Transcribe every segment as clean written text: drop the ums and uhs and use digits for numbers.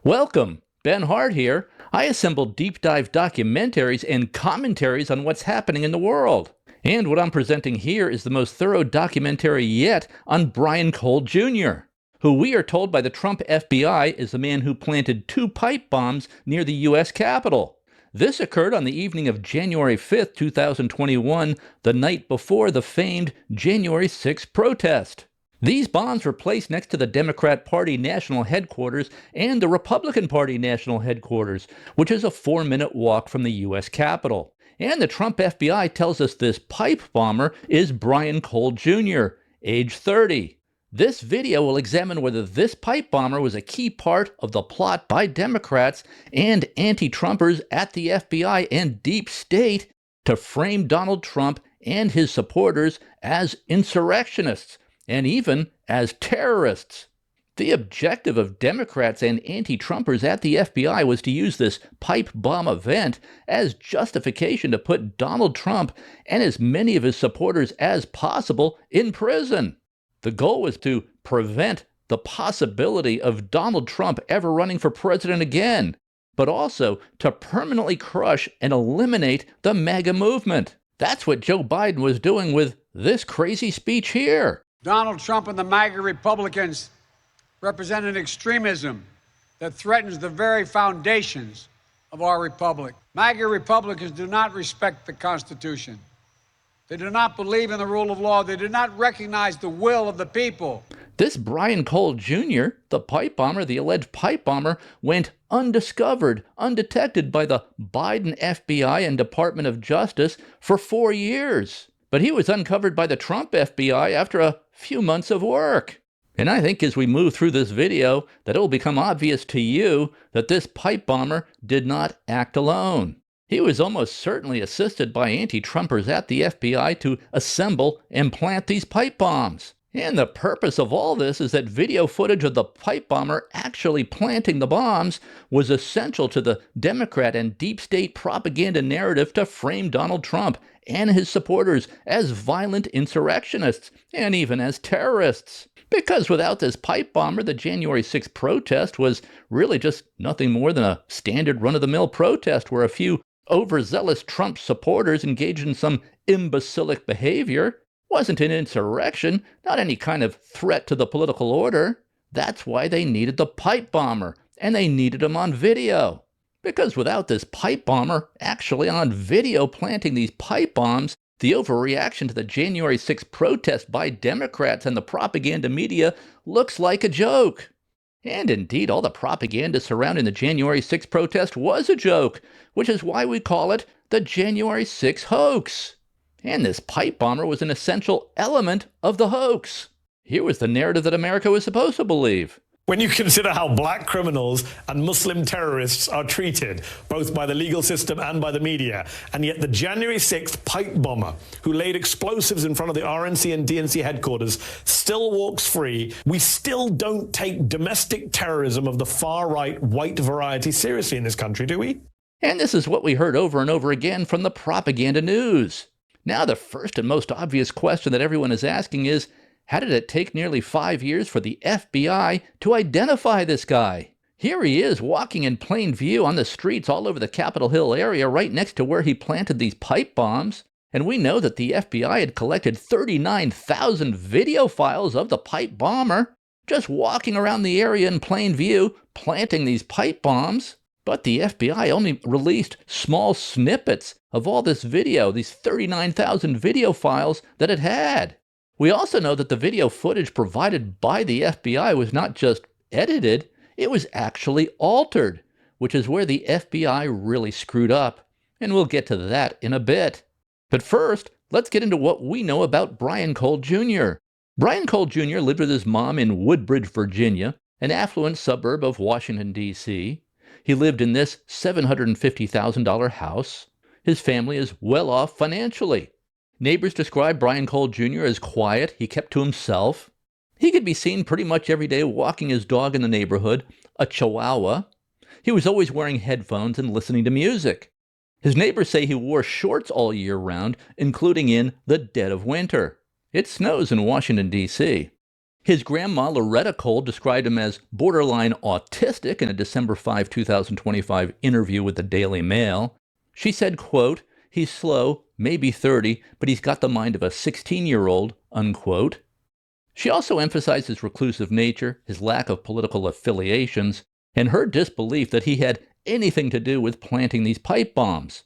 Welcome, Ben Hart here. I assemble deep dive documentaries and commentaries on what's happening in the world. And what I'm presenting here is the most thorough documentary yet on Brian Cole Jr., who we are told by the Trump FBI is the man who planted 2 pipe bombs near the U.S. Capitol. This occurred on the evening of January 5th, 2021, the night before the famed January 6th protest. These bombs were placed next to the Democrat Party national headquarters and the Republican Party national headquarters, which is a 4-minute walk from the U.S. Capitol. And the Trump FBI tells us this pipe bomber is Brian Cole Jr., age 30. This video will examine whether this pipe bomber was a key part of the plot by Democrats and anti-Trumpers at the FBI and deep state to frame Donald Trump and his supporters as insurrectionists, and even as terrorists. The objective of Democrats and anti-Trumpers at the FBI was to use this pipe bomb event as justification to put Donald Trump and as many of his supporters as possible in prison. The goal was to prevent the possibility of Donald Trump ever running for president again, but also to permanently crush and eliminate the MAGA movement. That's what Joe Biden was doing with this crazy speech here. Donald Trump and the MAGA Republicans represent an extremism that threatens the very foundations of our republic. MAGA Republicans do not respect the Constitution. They do not believe in the rule of law. They do not recognize the will of the people. This Brian Cole Jr., the pipe bomber, the alleged pipe bomber, went undiscovered, undetected by the Biden FBI and Department of Justice for 4 years. But he was uncovered by the Trump FBI after a few months of work. And I think as we move through this video that it will become obvious to you that this pipe bomber did not act alone. He was almost certainly assisted by anti-Trumpers at the FBI to assemble and plant these pipe bombs. And the purpose of all this is that video footage of the pipe bomber actually planting the bombs was essential to the Democrat and deep state propaganda narrative to frame Donald Trump and his supporters as violent insurrectionists and even as terrorists. Because without this pipe bomber, the January 6th protest was really just nothing more than a standard run-of-the-mill protest where a few overzealous Trump supporters engaged in some imbecilic behavior. Wasn't an insurrection, not any kind of threat to the political order. That's why they needed the pipe bomber, and they needed him on video. Because without this pipe bomber actually on video planting these pipe bombs, the overreaction to the January 6th protest by Democrats and the propaganda media looks like a joke. And indeed, all the propaganda surrounding the January 6th protest was a joke, which is why we call it the January 6th hoax. And this pipe bomber was an essential element of the hoax. Here was the narrative that America was supposed to believe. When you consider how black criminals and Muslim terrorists are treated, both by the legal system and by the media, and yet the January 6th pipe bomber who laid explosives in front of the RNC and DNC headquarters still walks free, we still don't take domestic terrorism of the far-right white variety seriously in this country, do we? And this is what we heard over and over again from the propaganda news. Now, the first and most obvious question that everyone is asking is, how did it take nearly 5 years for the FBI to identify this guy? Here he is walking in plain view on the streets all over the Capitol Hill area right next to where he planted these pipe bombs. And we know that the FBI had collected 39,000 video files of the pipe bomber just walking around the area in plain view, planting these pipe bombs. But the FBI only released small snippets of all this video, these 39,000 video files that it had. We also know that the video footage provided by the FBI was not just edited, it was actually altered, which is where the FBI really screwed up. And we'll get to that in a bit. But first, let's get into what we know about Brian Cole Jr. Brian Cole Jr. lived with his mom in Woodbridge, Virginia, an affluent suburb of Washington, D.C. He lived in this $750,000 house. His family is well off financially. Neighbors describe Brian Cole Jr. as quiet. He kept to himself. He could be seen pretty much every day walking his dog in the neighborhood, a Chihuahua. He was always wearing headphones and listening to music. His neighbors say he wore shorts all year round, including in the dead of winter. It snows in Washington, D.C. His grandma, Loretta Cole, described him as borderline autistic in a December 5, 2025 interview with the Daily Mail. She said, quote, "He's slow, maybe 30, but he's got the mind of a 16-year-old, unquote. She also emphasized his reclusive nature, his lack of political affiliations, and her disbelief that he had anything to do with planting these pipe bombs.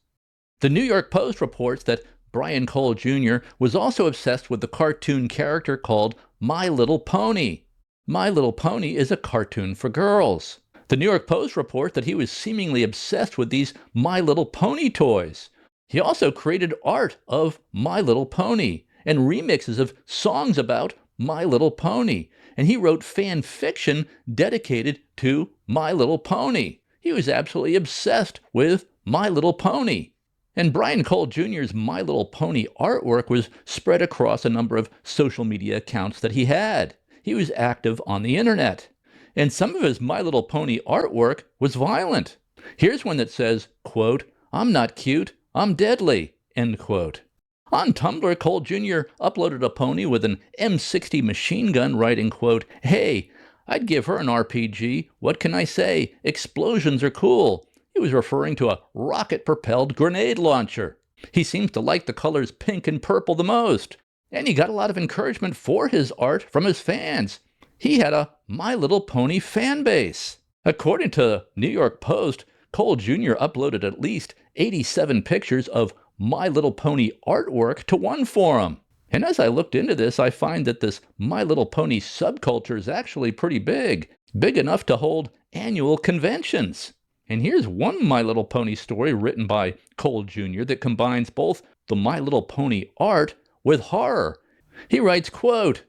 The New York Post reports that Brian Cole Jr. was also obsessed with the cartoon character called My Little Pony. My Little Pony is a cartoon for girls. The New York Post reports that he was seemingly obsessed with these My Little Pony toys. He also created art of My Little Pony and remixes of songs about My Little Pony, and he wrote fan fiction dedicated to My Little Pony. He was absolutely obsessed with My Little Pony. And Brian Cole Jr.'s My Little Pony artwork was spread across a number of social media accounts that he had. He was active on the internet. And some of his My Little Pony artwork was violent. Here's one that says, quote, "I'm not cute, I'm deadly," end quote. On Tumblr, Cole Jr. uploaded a pony with an M60 machine gun writing, quote, "Hey, I'd give her an RPG. What can I say? Explosions are cool." He was referring to a rocket-propelled grenade launcher. He seems to like the colors pink and purple the most. And he got a lot of encouragement for his art from his fans. He had a My Little Pony fan base. According to the New York Post, Cole Jr. uploaded at least 87 pictures of My Little Pony artwork to one forum. And as I looked into this, I find that this My Little Pony subculture is actually pretty big enough to hold annual conventions. And here's one My Little Pony story written by Cole Jr. that combines both the My Little Pony art with horror. He writes, quote,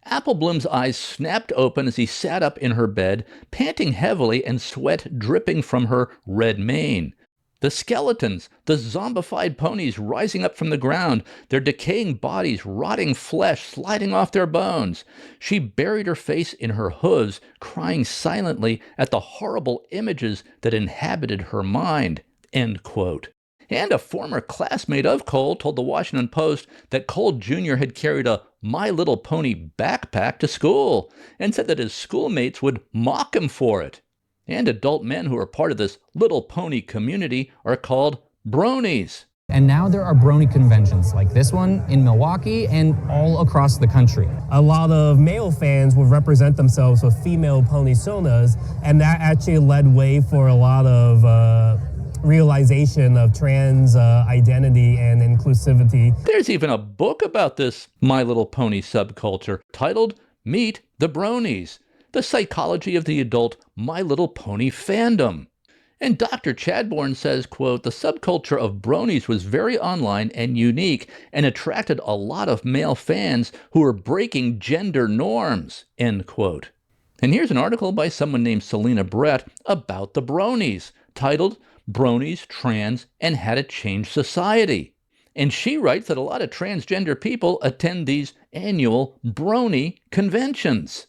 "Apple Bloom's eyes snapped open as he sat up in her bed, panting heavily and sweat dripping from her red mane. The skeletons, the zombified ponies rising up from the ground, their decaying bodies, rotting flesh sliding off their bones. She buried her face in her hooves, crying silently at the horrible images that inhabited her mind," end quote. And a former classmate of Cole told the Washington Post that Cole Jr. had carried a My Little Pony backpack to school and said that his schoolmates would mock him for it. And adult men who are part of this Little Pony community are called bronies. And now there are brony conventions like this one in Milwaukee and all across the country. A lot of male fans would represent themselves with female pony-sonas, and that actually led way for a lot of realization of trans identity and inclusivity. There's even a book about this My Little Pony subculture titled Meet the Bronies: The Psychology of the Adult My Little Pony Fandom. And Dr. Chadbourne says, quote, "The subculture of bronies was very online and unique and attracted a lot of male fans who were breaking gender norms," end quote. And here's an article by someone named Selena Brett about the bronies, titled Bronies, Trans, and How to Change Society. And she writes that a lot of transgender people attend these annual brony conventions.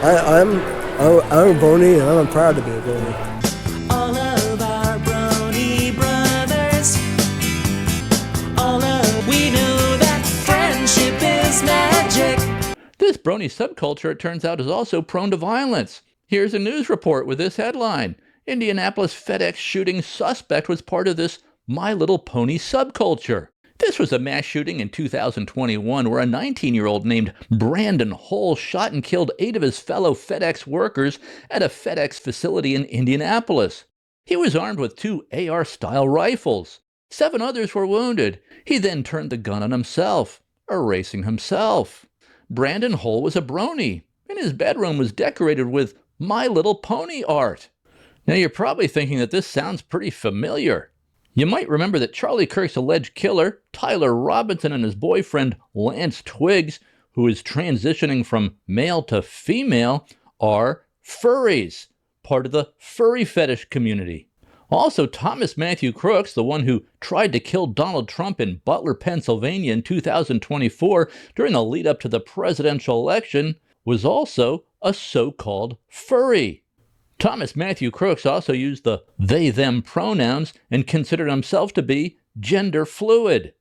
I'm a brony, and I'm proud to be a brony. All of our brony brothers, we know that friendship is magic. This brony subculture, it turns out, is also prone to violence. Here's a news report with this headline: Indianapolis FedEx shooting suspect was part of this My Little Pony subculture. This was a mass shooting in 2021 where a 19-year-old named Brandon Hull shot and killed 8 of his fellow FedEx workers at a FedEx facility in Indianapolis. He was armed with 2 AR-style rifles. 7 others were wounded. He then turned the gun on himself, erasing himself. Brandon Hull was a brony, and his bedroom was decorated with My Little Pony art. Now you're probably thinking that this sounds pretty familiar. You might remember that Charlie Kirk's alleged killer, Tyler Robinson, and his boyfriend, Lance Twiggs, who is transitioning from male to female, are furries, part of the furry fetish community. Also, Thomas Matthew Crooks, the one who tried to kill Donald Trump in Butler, Pennsylvania in 2024 during the lead-up to the presidential election, was also a so-called furry. Thomas Matthew Crooks also used the they-them pronouns and considered himself to be gender fluid.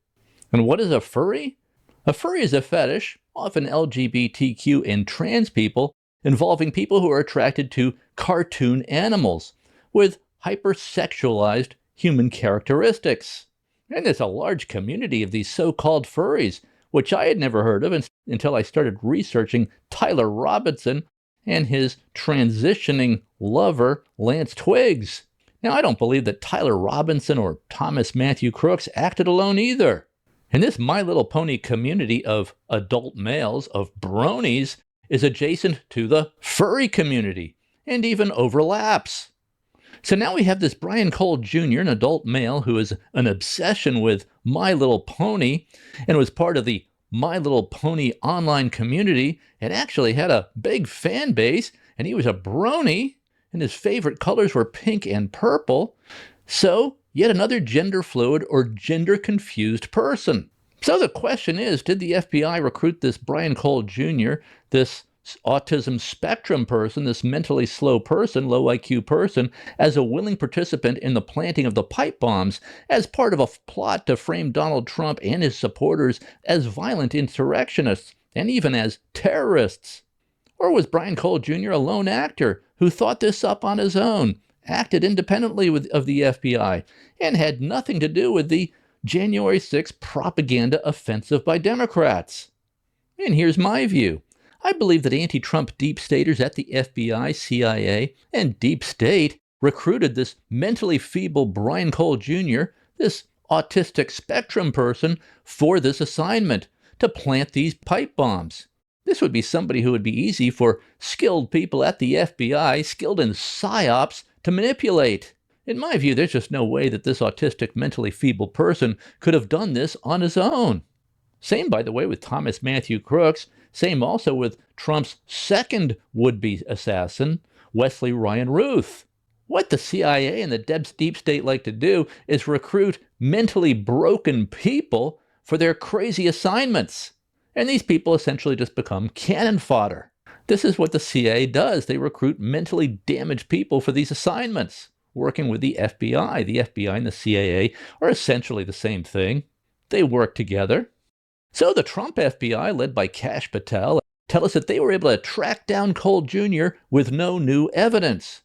And what is a furry? A furry is a fetish, often LGBTQ and trans people, involving people who are attracted to cartoon animals with hypersexualized human characteristics. And there's a large community of these so-called furries, which I had never heard of until I started researching Tyler Robinson and his transitioning lover, Lance Twiggs. Now, I don't believe that Tyler Robinson or Thomas Matthew Crooks acted alone either. And this My Little Pony community of adult males, of bronies, is adjacent to the furry community and even overlaps. So now we have this Brian Cole Jr., an adult male who has an obsession with My Little Pony and was part of the My Little Pony online community and actually had a big fan base, and he was a brony, and his favorite colors were pink and purple. So, yet another gender fluid or gender confused person. So the question is, did the FBI recruit this Brian Cole Jr., this autism spectrum person, this mentally slow person, low IQ person, as a willing participant in the planting of the pipe bombs as part of a plot to frame Donald Trump and his supporters as violent insurrectionists and even as terrorists? Or was Brian Cole Jr. a lone actor who thought this up on his own, acted independently of the FBI, and had nothing to do with the January 6th propaganda offensive by Democrats? And here's my view. I believe that anti-Trump deep staters at the FBI, CIA, and Deep State recruited this mentally feeble Brian Cole Jr., this autistic spectrum person, for this assignment, to plant these pipe bombs. This would be somebody who would be easy for skilled people at the FBI, skilled in psyops, to manipulate. In my view, there's just no way that this autistic, mentally feeble person could have done this on his own. Same, by the way, with Thomas Matthew Crooks. Same also with Trump's second would-be assassin, Wesley Ryan Ruth. What the CIA and the Deep State like to do is recruit mentally broken people for their crazy assignments. And these people essentially just become cannon fodder. This is what the CIA does. They recruit mentally damaged people for these assignments, working with the FBI. The FBI and the CIA are essentially the same thing. They work together. So the Trump FBI, led by Kash Patel, tell us that they were able to track down Cole Jr. with no new evidence.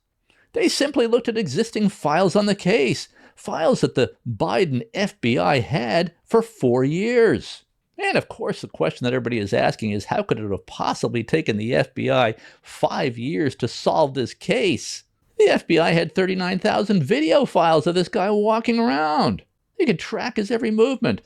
They simply looked at existing files on the case, files that the Biden FBI had for 4 years. And of course, the question that everybody is asking is, how could it have possibly taken the FBI 5 years to solve this case? The FBI had 39,000 video files of this guy walking around. They could track his every movement.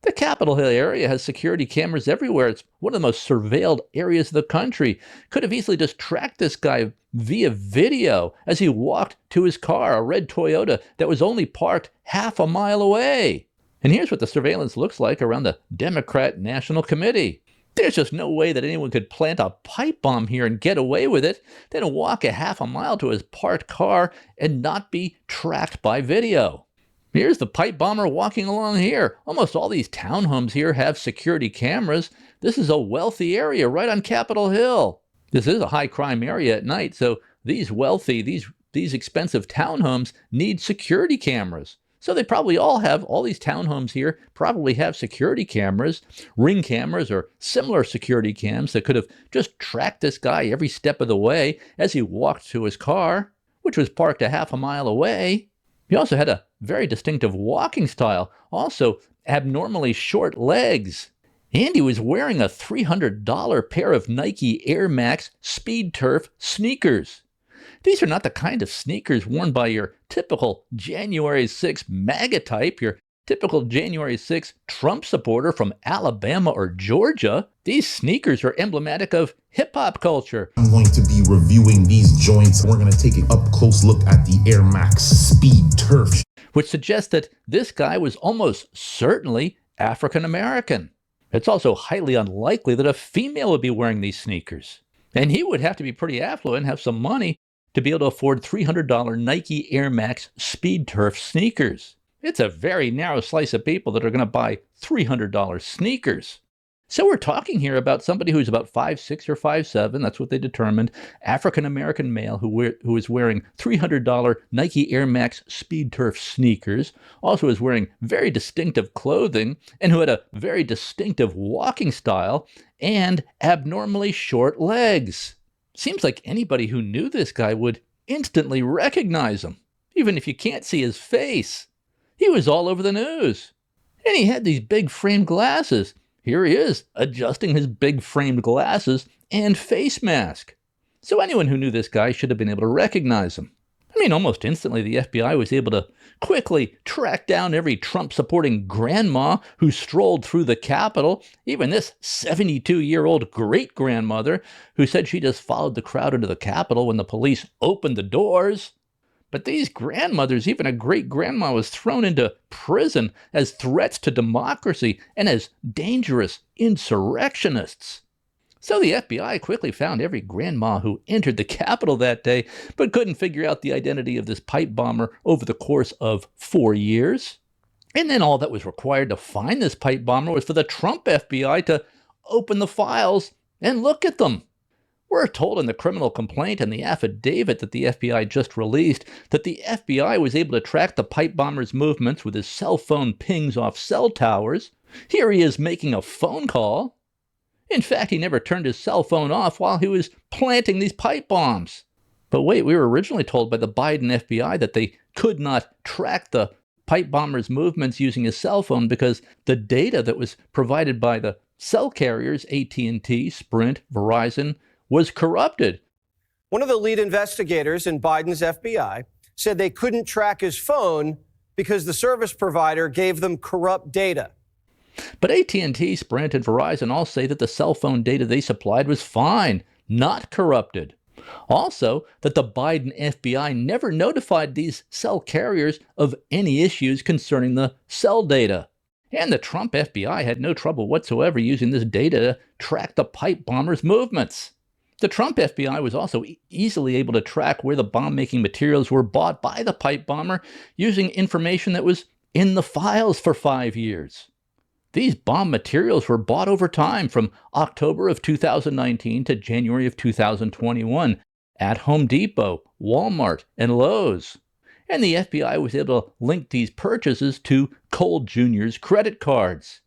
The Capitol Hill area has security cameras everywhere. It's one of the most surveilled areas of the country. Could have easily just tracked this guy via video as he walked to his car, a red Toyota that was only parked half a mile away. And here's what the surveillance looks like around the Democrat National Committee. There's just no way that anyone could plant a pipe bomb here and get away with it, then walk a half a mile to his parked car and not be tracked by video. Here's the pipe bomber walking along here. Almost all these townhomes here have security cameras. This is a wealthy area right on Capitol Hill. This is a high crime area at night, so these wealthy, these expensive townhomes need security cameras. So they probably all these townhomes here probably have security cameras, ring cameras or similar security cams that could have just tracked this guy every step of the way as he walked to his car, which was parked a half a mile away. He also had a very distinctive walking style, also abnormally short legs. And he was wearing a $300 pair of Nike Air Max Speed Turf sneakers. These are not the kind of sneakers worn by your typical January 6th MAGA type, your typical January 6th Trump supporter from Alabama or Georgia. These sneakers are emblematic of hip-hop culture. I'm going to be reviewing these joints. We're going to take an up-close look at the Air Max Speed Turf, which suggests that this guy was almost certainly African American. It's also highly unlikely that a female would be wearing these sneakers. And he would have to be pretty affluent, have some money, to be able to afford $300 Nike Air Max Speed Turf sneakers. It's a very narrow slice of people that are going to buy $300 sneakers. So we're talking here about somebody who's about 5'6" or 5'7", that's what they determined, African-American male who is wearing $300 Nike Air Max Speed Turf sneakers, also is wearing very distinctive clothing, and who had a very distinctive walking style and abnormally short legs. Seems like anybody who knew this guy would instantly recognize him, even if you can't see his face. He was all over the news. And he had these big framed glasses. Here he is, adjusting his big framed glasses and face mask. So anyone who knew this guy should have been able to recognize him. I mean, almost instantly, the FBI was able to quickly track down every Trump-supporting grandma who strolled through the Capitol, even this 72-year-old great-grandmother who said she just followed the crowd into the Capitol when the police opened the doors. But these grandmothers, even a great-grandma, was thrown into prison as threats to democracy and as dangerous insurrectionists. So the FBI quickly found every grandma who entered the Capitol that day, but couldn't figure out the identity of this pipe bomber over the course of 4 years. And then all that was required to find this pipe bomber was for the Trump FBI to open the files and look at them. We're told in the criminal complaint and the affidavit that the FBI just released that the FBI was able to track the pipe bomber's movements with his cell phone pings off cell towers. Here he is making a phone call. In fact, he never turned his cell phone off while he was planting these pipe bombs. But wait, we were originally told by the Biden FBI that they could not track the pipe bomber's movements using his cell phone because the data that was provided by the cell carriers, AT&T, Sprint, Verizon, was corrupted. One of the lead investigators in Biden's FBI said they couldn't track his phone because the service provider gave them corrupt data. But AT&T, Sprint, and Verizon all say that the cell phone data they supplied was fine, not corrupted. Also, that the Biden FBI never notified these cell carriers of any issues concerning the cell data. And the Trump FBI had no trouble whatsoever using this data to track the pipe bomber's movements. The Trump FBI was also easily able to track where the bomb-making materials were bought by the pipe bomber using information that was in the files for 5 years. These bomb materials were bought over time from October of 2019 to January of 2021 at Home Depot, Walmart, and Lowe's. And the FBI was able to link these purchases to Cole Jr.'s credit cards.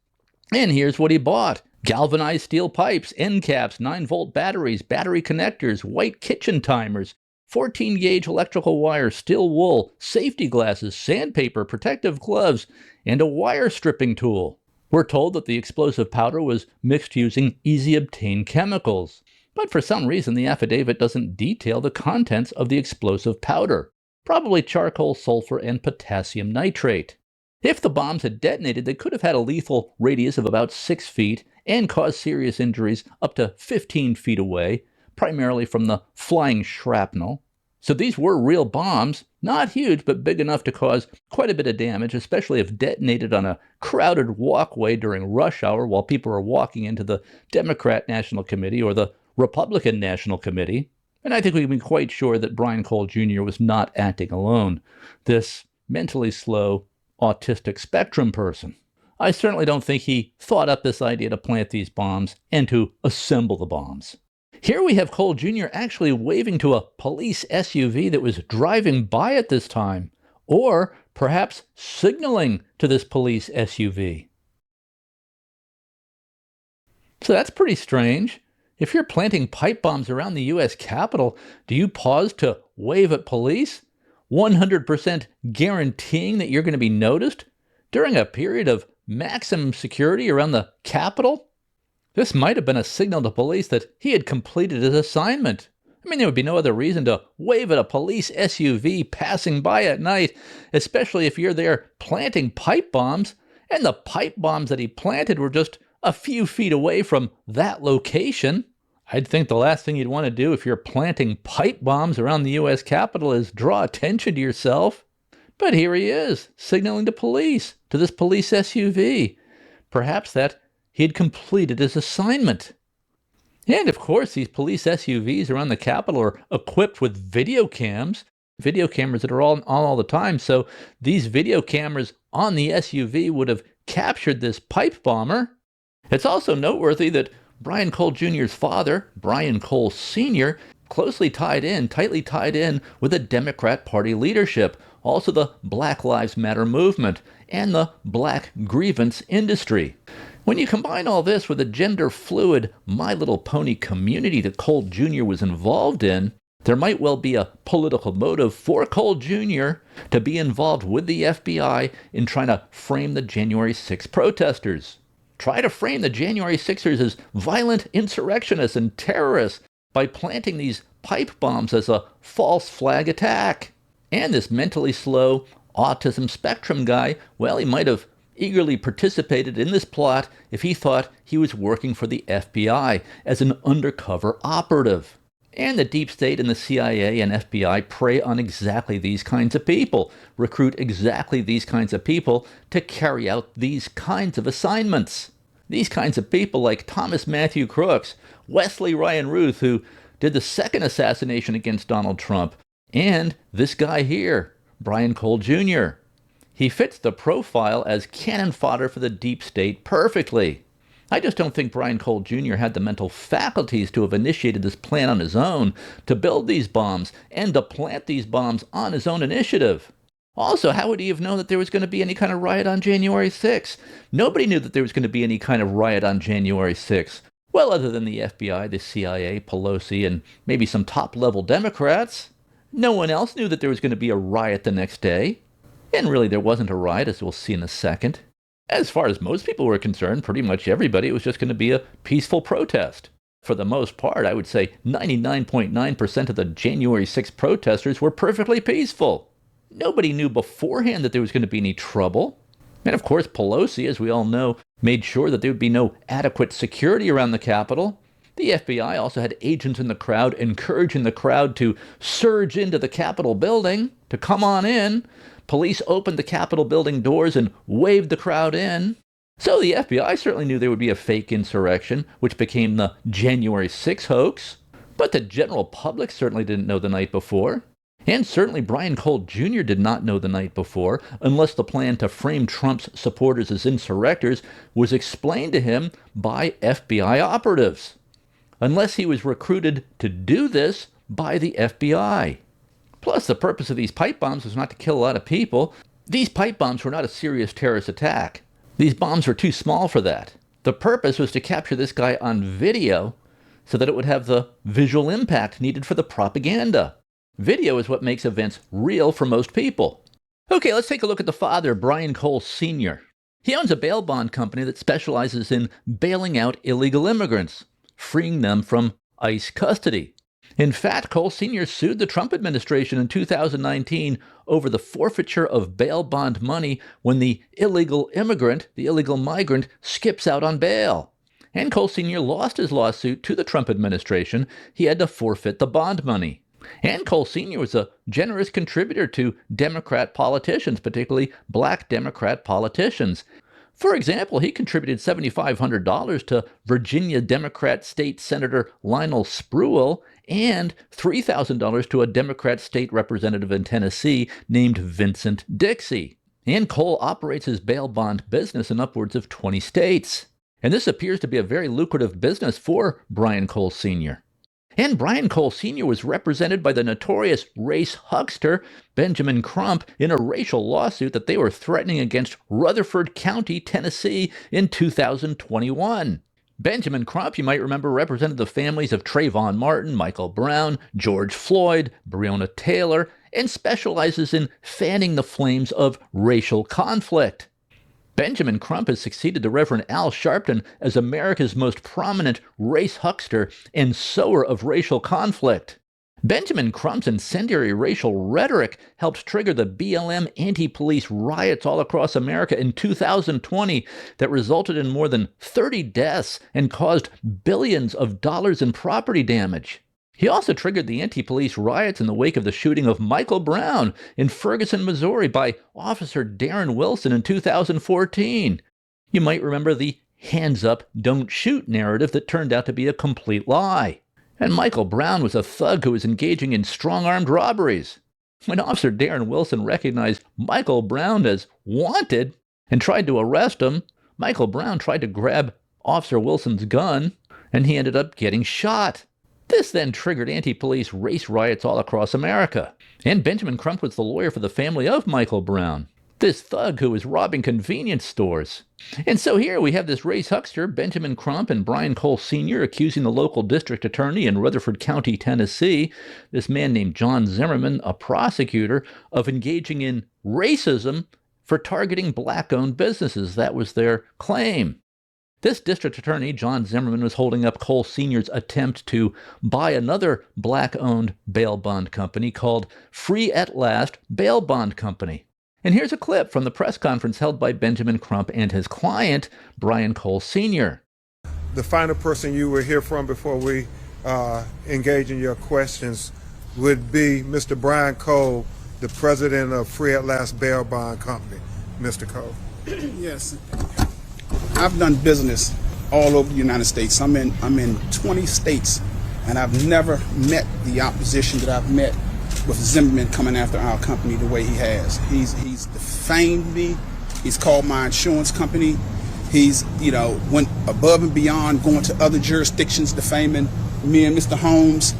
And here's what he bought. Galvanized steel pipes, end caps, 9-volt batteries, battery connectors, white kitchen timers, 14-gauge electrical wire, steel wool, safety glasses, sandpaper, protective gloves, and a wire stripping tool. We're told that the explosive powder was mixed using easy-obtained chemicals. But for some reason, the affidavit doesn't detail the contents of the explosive powder. Probably charcoal, sulfur, and potassium nitrate. If the bombs had detonated, they could have had a lethal radius of about 6 feet and caused serious injuries up to 15 feet away, primarily from the flying shrapnel. So these were real bombs, not huge, but big enough to cause quite a bit of damage, especially if detonated on a crowded walkway during rush hour while people are walking into the Democrat National Committee or the Republican National Committee. And I think we can be quite sure that Brian Cole Jr. was not acting alone, this mentally slow, autistic spectrum person. I certainly don't think he thought up this idea to plant these bombs and to assemble the bombs. Here we have Cole Jr. actually waving to a police SUV that was driving by at this time, or perhaps signaling to this police SUV. So that's pretty strange. If you're planting pipe bombs around the U.S. Capitol, do you pause to wave at police, 100% guaranteeing that you're going to be noticed during a period of maximum security around the Capitol? This might have been a signal to police that he had completed his assignment. I mean, there would be no other reason to wave at a police SUV passing by at night, especially if you're there planting pipe bombs, and the pipe bombs that he planted were just a few feet away from that location. I'd think the last thing you'd want to do if you're planting pipe bombs around the U.S. Capitol is draw attention to yourself. But here he is, signaling to police, to this police SUV. Perhaps that he had completed his assignment. And of course, these police SUVs around the Capitol are equipped with video cameras that are on all the time. So these video cameras on the SUV would have captured this pipe bomber. It's also noteworthy that Brian Cole Jr.'s father, Brian Cole Sr., tightly tied in with the Democrat Party leadership, also the Black Lives Matter movement, and the black grievance industry. When you combine all this with the gender-fluid My Little Pony community that Cole Jr. was involved in, there might well be a political motive for Cole Jr. to be involved with the FBI in trying to frame the January 6 protesters. Try to frame the January 6ers as violent insurrectionists and terrorists by planting these pipe bombs as a false flag attack. And this mentally slow autism spectrum guy, well, he might have eagerly participated in this plot if he thought he was working for the FBI as an undercover operative. And the deep state and the CIA and FBI prey on exactly these kinds of people, recruit exactly these kinds of people to carry out these kinds of assignments. These kinds of people like Thomas Matthew Crooks, Wesley Ryan Ruth, who did the second assassination against Donald Trump, and this guy here, Brian Cole Jr. He fits the profile as cannon fodder for the deep state perfectly. I just don't think Brian Cole Jr. had the mental faculties to have initiated this plan on his own, to build these bombs, and to plant these bombs on his own initiative. Also, how would he have known that there was going to be any kind of riot on January 6th? Nobody knew that there was going to be any kind of riot on January 6th. Well, other than the FBI, the CIA, Pelosi, and maybe some top-level Democrats. No one else knew that there was going to be a riot the next day. And really, there wasn't a riot, as we'll see in a second. As far as most people were concerned, pretty much everybody, it was just going to be a peaceful protest. For the most part, I would say 99.9% of the January 6th protesters were perfectly peaceful. Nobody knew beforehand that there was going to be any trouble. And of course, Pelosi, as we all know, made sure that there would be no adequate security around the Capitol. The FBI also had agents in the crowd encouraging the crowd to surge into the Capitol building, to come on in. Police opened the Capitol building doors and waved the crowd in. So the FBI certainly knew there would be a fake insurrection, which became the January 6 hoax. But the general public certainly didn't know the night before. And certainly Brian Cole Jr. did not know the night before, unless the plan to frame Trump's supporters as insurrectors was explained to him by FBI operatives. Unless he was recruited to do this by the FBI. Plus, the purpose of these pipe bombs was not to kill a lot of people. These pipe bombs were not a serious terrorist attack. These bombs were too small for that. The purpose was to capture this guy on video so that it would have the visual impact needed for the propaganda. Video is what makes events real for most people. Okay, let's take a look at the father, Brian Cole Sr. He owns a bail bond company that specializes in bailing out illegal immigrants, freeing them from ICE custody. In fact, Cole Sr. sued the Trump administration in 2019 over the forfeiture of bail bond money when the illegal immigrant, the illegal migrant, skips out on bail. And Cole Sr. lost his lawsuit to the Trump administration. He had to forfeit the bond money. And Cole Sr. was a generous contributor to Democrat politicians, particularly black Democrat politicians. For example, he contributed $7,500 to Virginia Democrat State Senator Lionel Spruill and $3,000 to a Democrat state representative in Tennessee named Vincent Dixie. And Cole operates his bail bond business in upwards of 20 states. And this appears to be a very lucrative business for Brian Cole Sr. And Brian Cole Sr. was represented by the notorious race huckster Benjamin Crump in a racial lawsuit that they were threatening against Rutherford County, Tennessee in 2021. Benjamin Crump, you might remember, represented the families of Trayvon Martin, Michael Brown, George Floyd, Breonna Taylor, and specializes in fanning the flames of racial conflict. Benjamin Crump has succeeded to Reverend Al Sharpton as America's most prominent race huckster and sower of racial conflict. Benjamin Crump's incendiary racial rhetoric helped trigger the BLM anti-police riots all across America in 2020 that resulted in more than 30 deaths and caused billions of dollars in property damage. He also triggered the anti-police riots in the wake of the shooting of Michael Brown in Ferguson, Missouri by Officer Darren Wilson in 2014. You might remember the hands up, don't shoot narrative that turned out to be a complete lie. And Michael Brown was a thug who was engaging in strong-armed robberies. When Officer Darren Wilson recognized Michael Brown as wanted and tried to arrest him, Michael Brown tried to grab Officer Wilson's gun, and he ended up getting shot. This then triggered anti-police race riots all across America. And Benjamin Crump was the lawyer for the family of Michael Brown, this thug who was robbing convenience stores. And so here we have this race huckster, Benjamin Crump, and Brian Cole Sr. accusing the local district attorney in Rutherford County, Tennessee, this man named John Zimmerman, a prosecutor, of engaging in racism for targeting black-owned businesses. That was their claim. This district attorney, John Zimmerman, was holding up Cole Sr.'s attempt to buy another black-owned bail bond company called Free at Last Bail Bond Company. And here's a clip from the press conference held by Benjamin Crump and his client, Brian Cole Sr. The final person you will hear from before we engage in your questions would be Mr. Brian Cole, the president of Free at Last Bail Bond Company. Mr. Cole. Yes. I've done business all over the United States. I'm in 20 states, and I've never met the opposition that I've met with Zimmerman coming after our company the way he has. He's defamed me. He's called my insurance company. He's, went above and beyond, going to other jurisdictions, defaming me and Mr. Holmes.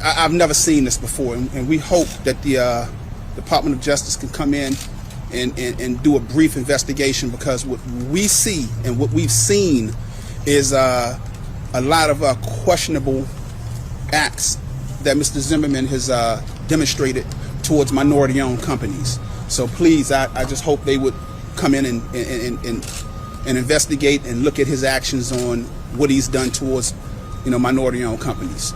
I've never seen this before, and we hope that the Department of Justice can come in and do a brief investigation, because what we see and what we've seen is a lot of questionable acts that Mr. Zimmerman has demonstrated towards minority-owned companies. So please, I just hope they would come in and investigate and look at his actions on what he's done towards, minority-owned companies.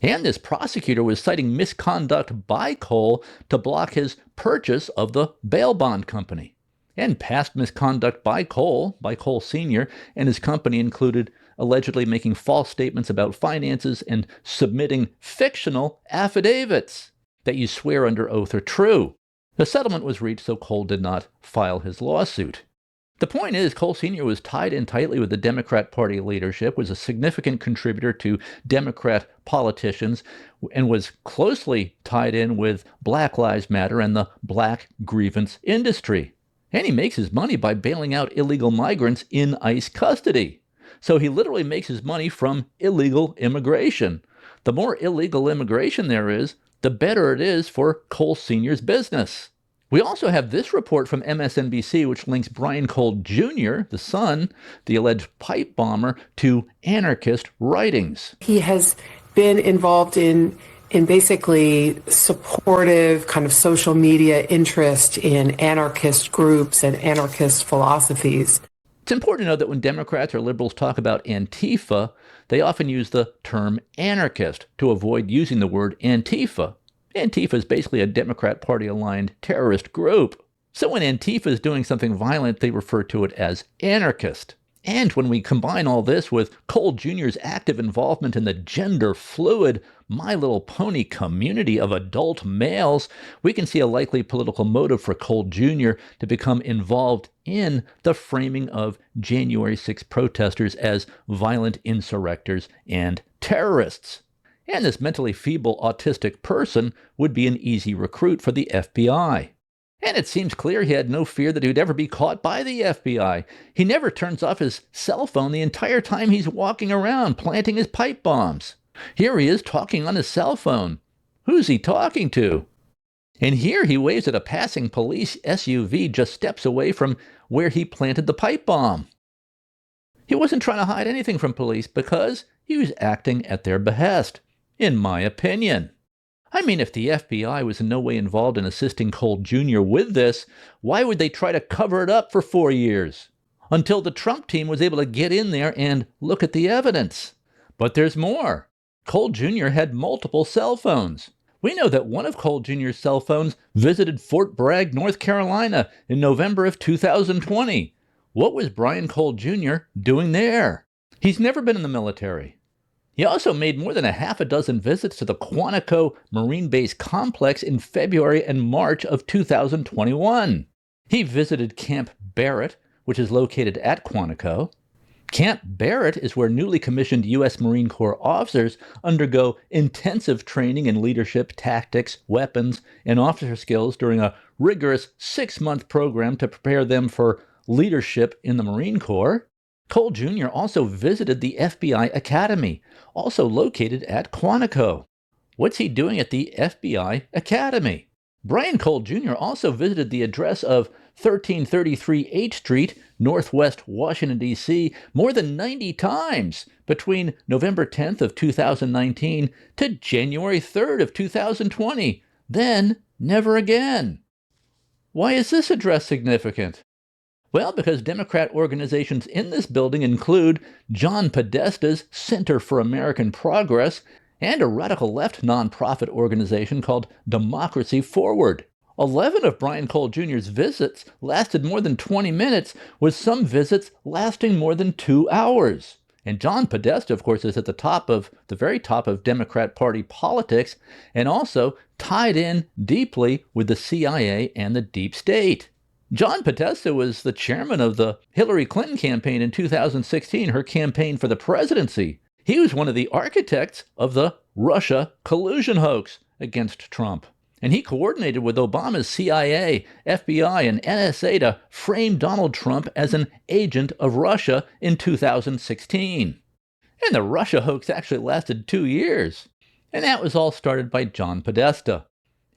And this prosecutor was citing misconduct by Cole to block his purchase of the bail bond company. And past misconduct by Cole Sr. and his company included allegedly making false statements about finances and submitting fictional affidavits that you swear under oath are true. The settlement was reached so Cole did not file his lawsuit. The point is, Cole Sr. was tied in tightly with the Democrat Party leadership, was a significant contributor to Democrat politicians, and was closely tied in with Black Lives Matter and the black grievance industry. And he makes his money by bailing out illegal migrants in ICE custody. So he literally makes his money from illegal immigration. The more illegal immigration there is, the better it is for Cole Sr.'s business. We also have this report from MSNBC, which links Brian Cole Jr., the son, the alleged pipe bomber, to anarchist writings. He has been involved in basically supportive kind of social media interest in anarchist groups and anarchist philosophies. It's important to note that when Democrats or liberals talk about Antifa, they often use the term anarchist to avoid using the word Antifa. Antifa is basically a Democrat Party-aligned terrorist group. So when Antifa is doing something violent, they refer to it as anarchist. And when we combine all this with Cole Jr.'s active involvement in the gender-fluid My Little Pony community of adult males, we can see a likely political motive for Cole Jr. to become involved in the framing of January 6 protesters as violent insurrectors and terrorists. And this mentally feeble autistic person would be an easy recruit for the FBI. And it seems clear he had no fear that he would ever be caught by the FBI. He never turns off his cell phone the entire time he's walking around planting his pipe bombs. Here he is talking on his cell phone. Who's he talking to? And here he waves at a passing police SUV just steps away from where he planted the pipe bomb. He wasn't trying to hide anything from police because he was acting at their behest, in my opinion. I mean, if the FBI was in no way involved in assisting Cole Jr. with this, why would they try to cover it up for 4 years? Until the Trump team was able to get in there and look at the evidence. But there's more. Cole Jr. had multiple cell phones. We know that one of Cole Jr.'s cell phones visited Fort Bragg, North Carolina in November of 2020. What was Brian Cole Jr. doing there? He's never been in the military. He also made more than a half a dozen visits to the Quantico Marine Base complex in February and March of 2021. He visited Camp Barrett, which is located at Quantico. Camp Barrett is where newly commissioned U.S. Marine Corps officers undergo intensive training in leadership, tactics, weapons, and officer skills during a rigorous 6-month program to prepare them for leadership in the Marine Corps. Cole Jr. also visited the FBI Academy, also located at Quantico. What's he doing at the FBI Academy? Brian Cole Jr. also visited the address of 1333 H Street, Northwest Washington, D.C., more than 90 times between November 10th of 2019 to January 3rd of 2020. Then, never again. Why is this address significant? Well, because Democrat organizations in this building include John Podesta's Center for American Progress and a radical left nonprofit organization called Democracy Forward. 11 of Brian Cole Jr.'s visits lasted more than 20 minutes, with some visits lasting more than 2 hours. And John Podesta, of course, is at the very top of Democrat Party politics, and also tied in deeply with the CIA and the deep state. John Podesta was the chairman of the Hillary Clinton campaign in 2016, her campaign for the presidency. He was one of the architects of the Russia collusion hoax against Trump. And he coordinated with Obama's CIA, FBI, and NSA to frame Donald Trump as an agent of Russia in 2016. And the Russia hoax actually lasted 2 years. And that was all started by John Podesta.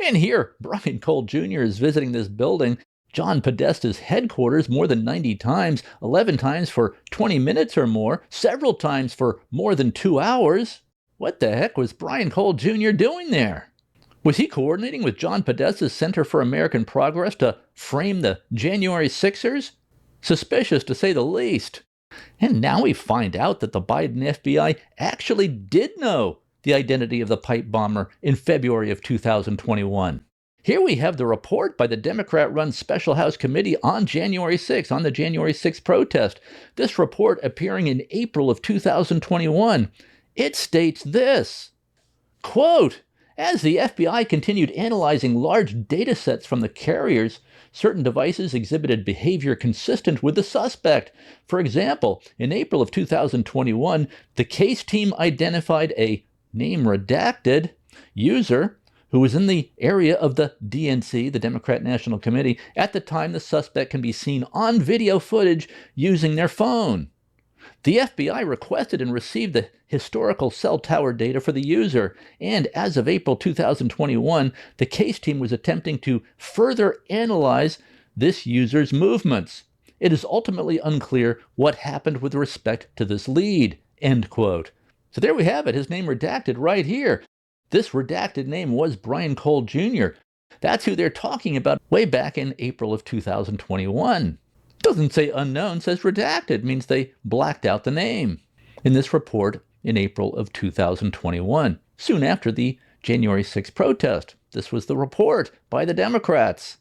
And here, Brian Cole Jr. is visiting this building, John Podesta's headquarters, more than 90 times, 11 times for 20 minutes or more, several times for more than 2 hours. What the heck was Brian Cole Jr. doing there? Was he coordinating with John Podesta's Center for American Progress to frame the January 6ers? Suspicious, to say the least. And now we find out that the Biden FBI actually did know the identity of the pipe bomber in February of 2021. Here we have the report by the Democrat-run Special House Committee on January 6th, on the January 6th protest. This report appearing in April of 2021. It states this, quote, as the FBI continued analyzing large data sets from the carriers, certain devices exhibited behavior consistent with the suspect. For example, in April of 2021, the case team identified a name redacted user who was in the area of the DNC, the Democrat National Committee. At the time, the suspect can be seen on video footage using their phone. The FBI requested and received the historical cell tower data for the user, and as of April 2021, the case team was attempting to further analyze this user's movements. It is ultimately unclear what happened with respect to this lead, end quote. So there we have it, his name redacted right here. This redacted name was Brian Cole Jr. That's who they're talking about way back in April of 2021. Doesn't say unknown, says redacted, means they blacked out the name. In this report in April of 2021, soon after the January 6th protest. This was the report by the Democrats.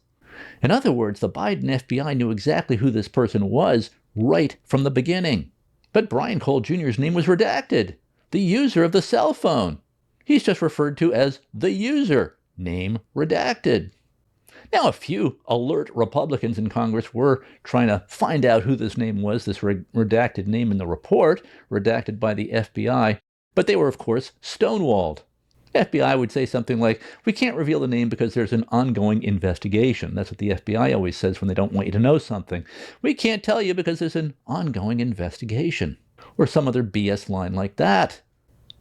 In other words, the Biden FBI knew exactly who this person was right from the beginning. But Brian Cole Jr.'s name was redacted. The user of the cell phone. He's just referred to as the user, name redacted. Now, a few alert Republicans in Congress were trying to find out who this name was, this redacted name in the report, redacted by the FBI, but they were, of course, stonewalled. FBI would say something like, we can't reveal the name because there's an ongoing investigation. That's what the FBI always says when they don't want you to know something. We can't tell you because there's an ongoing investigation. Or some other BS line like that.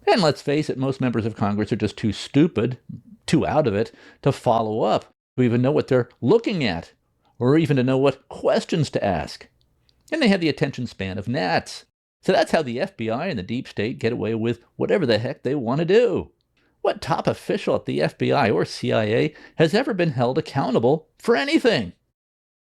And let's face it, most members of Congress are just too stupid, too out of it, to follow up, to even know what they're looking at, or even to know what questions to ask. And they have the attention span of gnats. So that's how the FBI and the deep state get away with whatever the heck they want to do. What top official at the FBI or CIA has ever been held accountable for anything?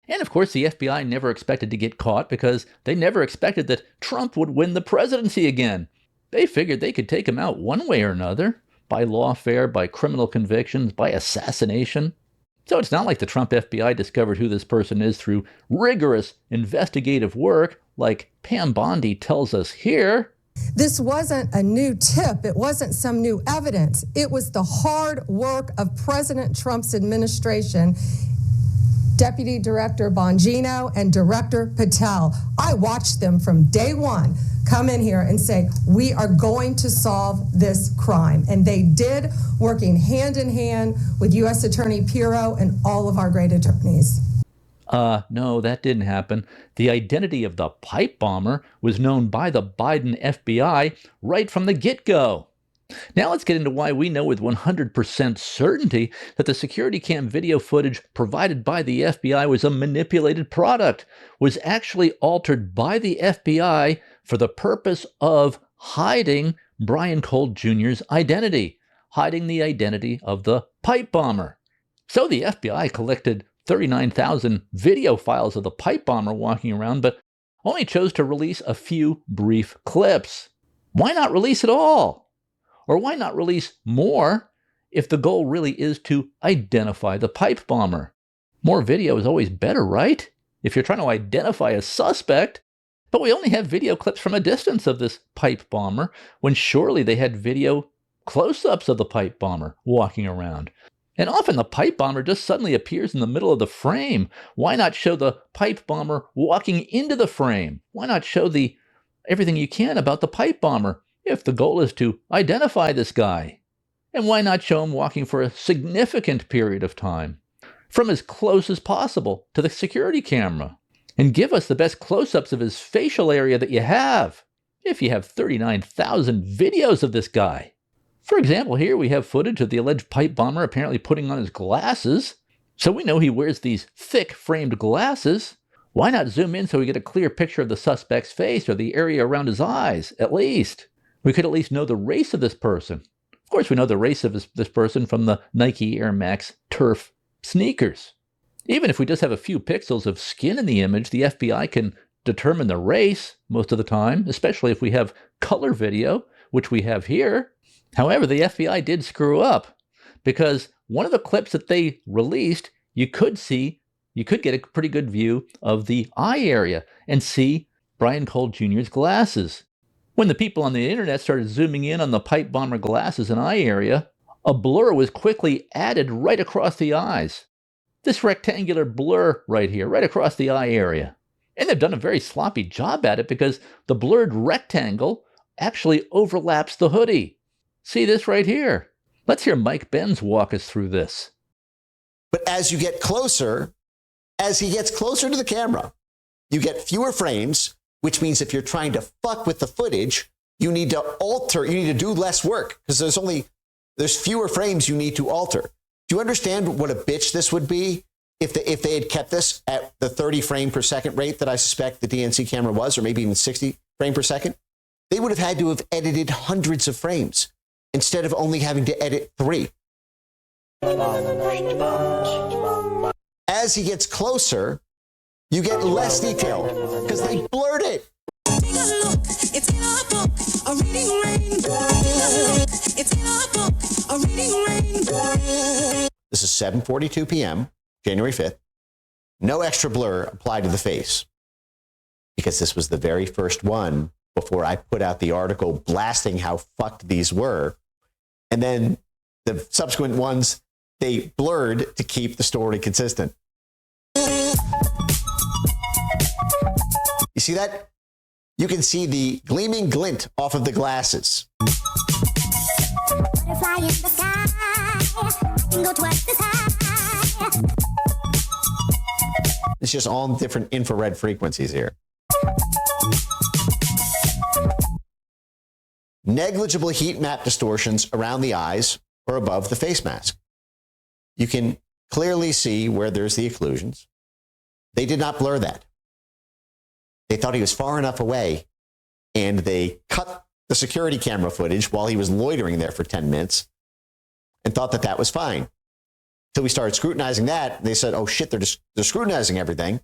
And of course, the FBI never expected to get caught because they never expected that Trump would win the presidency again. They figured they could take him out one way or another, by lawfare, by criminal convictions, by assassination. So it's not like the Trump FBI discovered who this person is through rigorous investigative work, like Pam Bondi tells us here. This wasn't a new tip. It wasn't some new evidence. It was the hard work of President Trump's administration, Deputy Director Bongino and Director Patel. I watched them from day one come in here and say, we are going to solve this crime. And they did, working hand in hand with U.S. Attorney Pirro and all of our great attorneys. No, that didn't happen. The identity of the pipe bomber was known by the Biden FBI right from the get-go. Now let's get into why we know with 100% certainty that the security cam video footage provided by the FBI was a manipulated product, was actually altered by the FBI for the purpose of hiding Brian Cole Jr.'s identity, hiding the identity of the pipe bomber. So the FBI collected 39,000 video files of the pipe bomber walking around, but only chose to release a few brief clips. Why not release it all? Or why not release more if the goal really is to identify the pipe bomber? More video is always better, right? If you're trying to identify a suspect. But we only have video clips from a distance of this pipe bomber, when surely they had video close-ups of the pipe bomber walking around. And often the pipe bomber just suddenly appears in the middle of the frame. Why not show the pipe bomber walking into the frame? Why not show everything you can about the pipe bomber if the goal is to identify this guy? And why not show him walking for a significant period of time, from as close as possible to the security camera? And give us the best close-ups of his facial area that you have, if you have 39,000 videos of this guy. For example, here we have footage of the alleged pipe bomber apparently putting on his glasses. So we know he wears these thick framed glasses. Why not zoom in so we get a clear picture of the suspect's face or the area around his eyes, at least? We could at least know the race of this person. Of course, we know the race of this person from the Nike Air Max Turf sneakers. Even if we just have a few pixels of skin in the image, the FBI can determine the race most of the time, especially if we have color video, which we have here. However, the FBI did screw up, because one of the clips that they released, you could get a pretty good view of the eye area and see Brian Cole Jr.'s glasses. When the people on the internet started zooming in on the pipe bomber glasses and eye area, a blur was quickly added right across the eyes. This rectangular blur right here, right across the eye area. And they've done a very sloppy job at it because the blurred rectangle actually overlaps the hoodie. See this right here? Let's hear Mike Benz walk us through this. But as you get closer, as he gets closer to the camera, you get fewer frames, which means if you're trying to fuck with the footage, you need to do less work because there's fewer frames you need to alter. Do you understand what a bitch this would be if they had kept this at the 30 frame per second rate that I suspect the DNC camera was, or maybe even 60 frame per second? They would have had to have edited hundreds of frames instead of only having to edit 3. As he gets closer, you get less detail because they blurred it. Take a look, it's in our book, a reading rainbow. It's in our book, a reading rainbow. This is 7:42 p.m., January 5th. No extra blur applied to the face because this was the very first one before I put out the article blasting how fucked these were. And then the subsequent ones, they blurred to keep the story consistent. You see that? You can see the gleaming glint off of the glasses. Butterfly in the sky, I can go twice as high. It's just all different infrared frequencies here. Negligible heat map distortions around the eyes or above the face mask. You can clearly see where there's the occlusions. They did not blur that. They thought he was far enough away, and they cut the security camera footage while he was loitering there for 10 minutes and thought that that was fine. Until we started scrutinizing that, they said, oh shit, they're scrutinizing everything.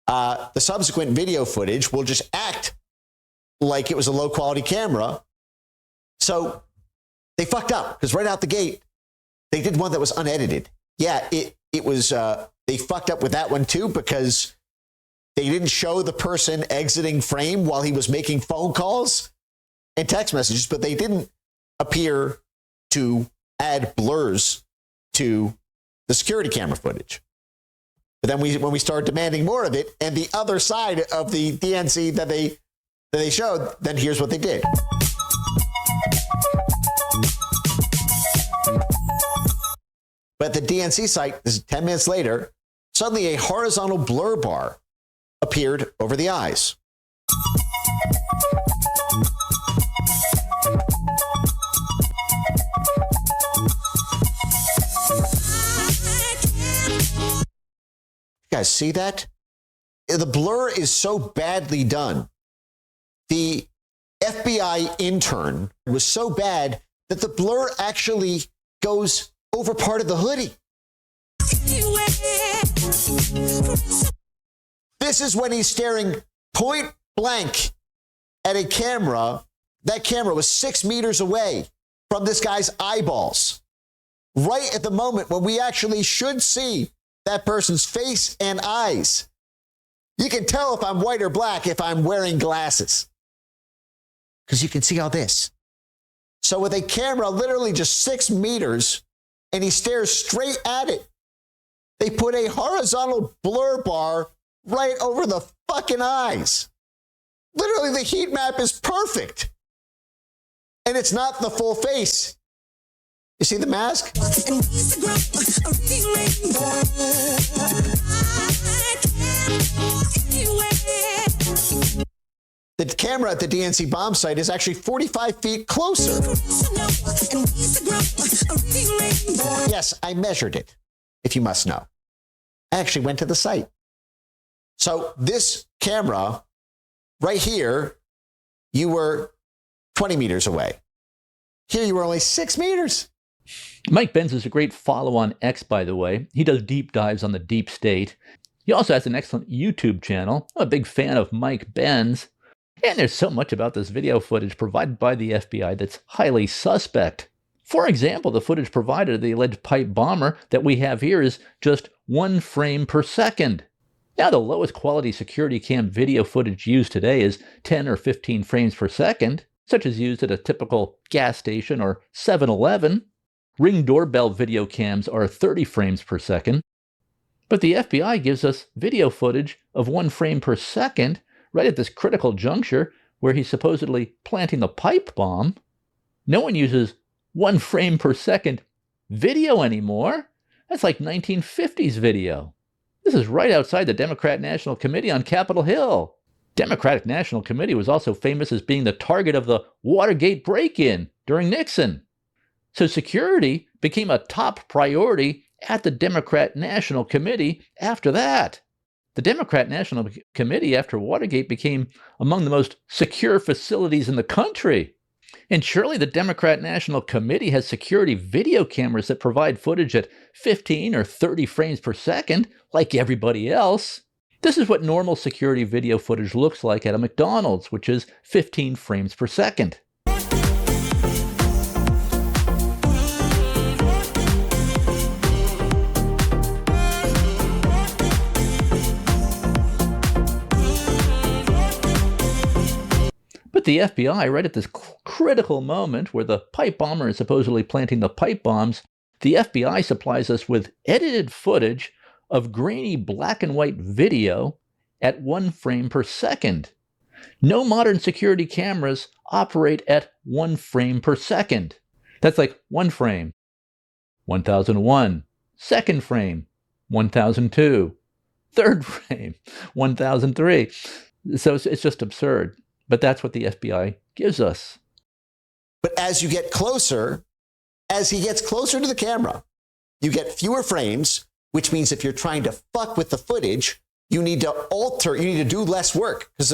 The subsequent video footage will just act like it was a low-quality camera. So they fucked up, because right out the gate, they did one that was unedited. Yeah, it was, they fucked up with that one too, because they didn't show the person exiting frame while he was making phone calls and text messages, but they didn't appear to add blurs to the security camera footage. But then when we started demanding more of it, and the other side of the DNC that they showed, then here's what they did. But the DNC site, this is 10 minutes later, suddenly a horizontal blur bar appeared over the eyes. You guys see that? The blur is so badly done. The FBI intern was so bad that the blur actually goes over part of the hoodie. This is when he's staring point blank at a camera. That camera was 6 meters away from this guy's eyeballs. Right at the moment when we actually should see that person's face and eyes. You can tell if I'm white or black if I'm wearing glasses, because you can see all this. So with a camera literally just 6 meters and he stares straight at it, they put a horizontal blur bar right over the fucking eyes. Literally, the heat map is perfect. And it's not the full face. You see the mask? The camera at the DNC bomb site is actually 45 feet closer. Yes, I measured it, if you must know. I actually went to the site. So this camera right here, you were 20 meters away. Here you were only 6 meters. Mike Benz is a great follow on X, by the way. He does deep dives on the deep state. He also has an excellent YouTube channel. I'm a big fan of Mike Benz. And there's so much about this video footage provided by the FBI that's highly suspect. For example, the footage provided of the alleged pipe bomber that we have here is just 1 frame per second. Now, the lowest quality security cam video footage used today is 10 or 15 frames per second, such as used at a typical gas station or 7-Eleven. Ring doorbell video cams are 30 frames per second. But the FBI gives us video footage of 1 frame per second right at this critical juncture where he's supposedly planting the pipe bomb. No one uses 1 frame per second video anymore. That's like 1950s video. This is right outside the Democrat National Committee on Capitol Hill. Democratic National Committee was also famous as being the target of the Watergate break-in during Nixon. So security became a top priority at the Democrat National Committee after that. The Democrat National Committee after Watergate became among the most secure facilities in the country. And surely the Democrat National Committee has security video cameras that provide footage at 15 or 30 frames per second, like everybody else. This is what normal security video footage looks like at a McDonald's, which is 15 frames per second. But the FBI, right at this critical moment where the pipe bomber is supposedly planting the pipe bombs, the FBI supplies us with edited footage of grainy black and white video at 1 frame per second. No modern security cameras operate at 1 frame per second. That's like 1 frame, 1001, 2nd frame, 1002, 3rd frame, 1003. So it's just absurd. But that's what the FBI gives us. But as you get closer, as he gets closer to the camera, you get fewer frames, which means if you're trying to fuck with the footage, you need to alter, you need to do less work because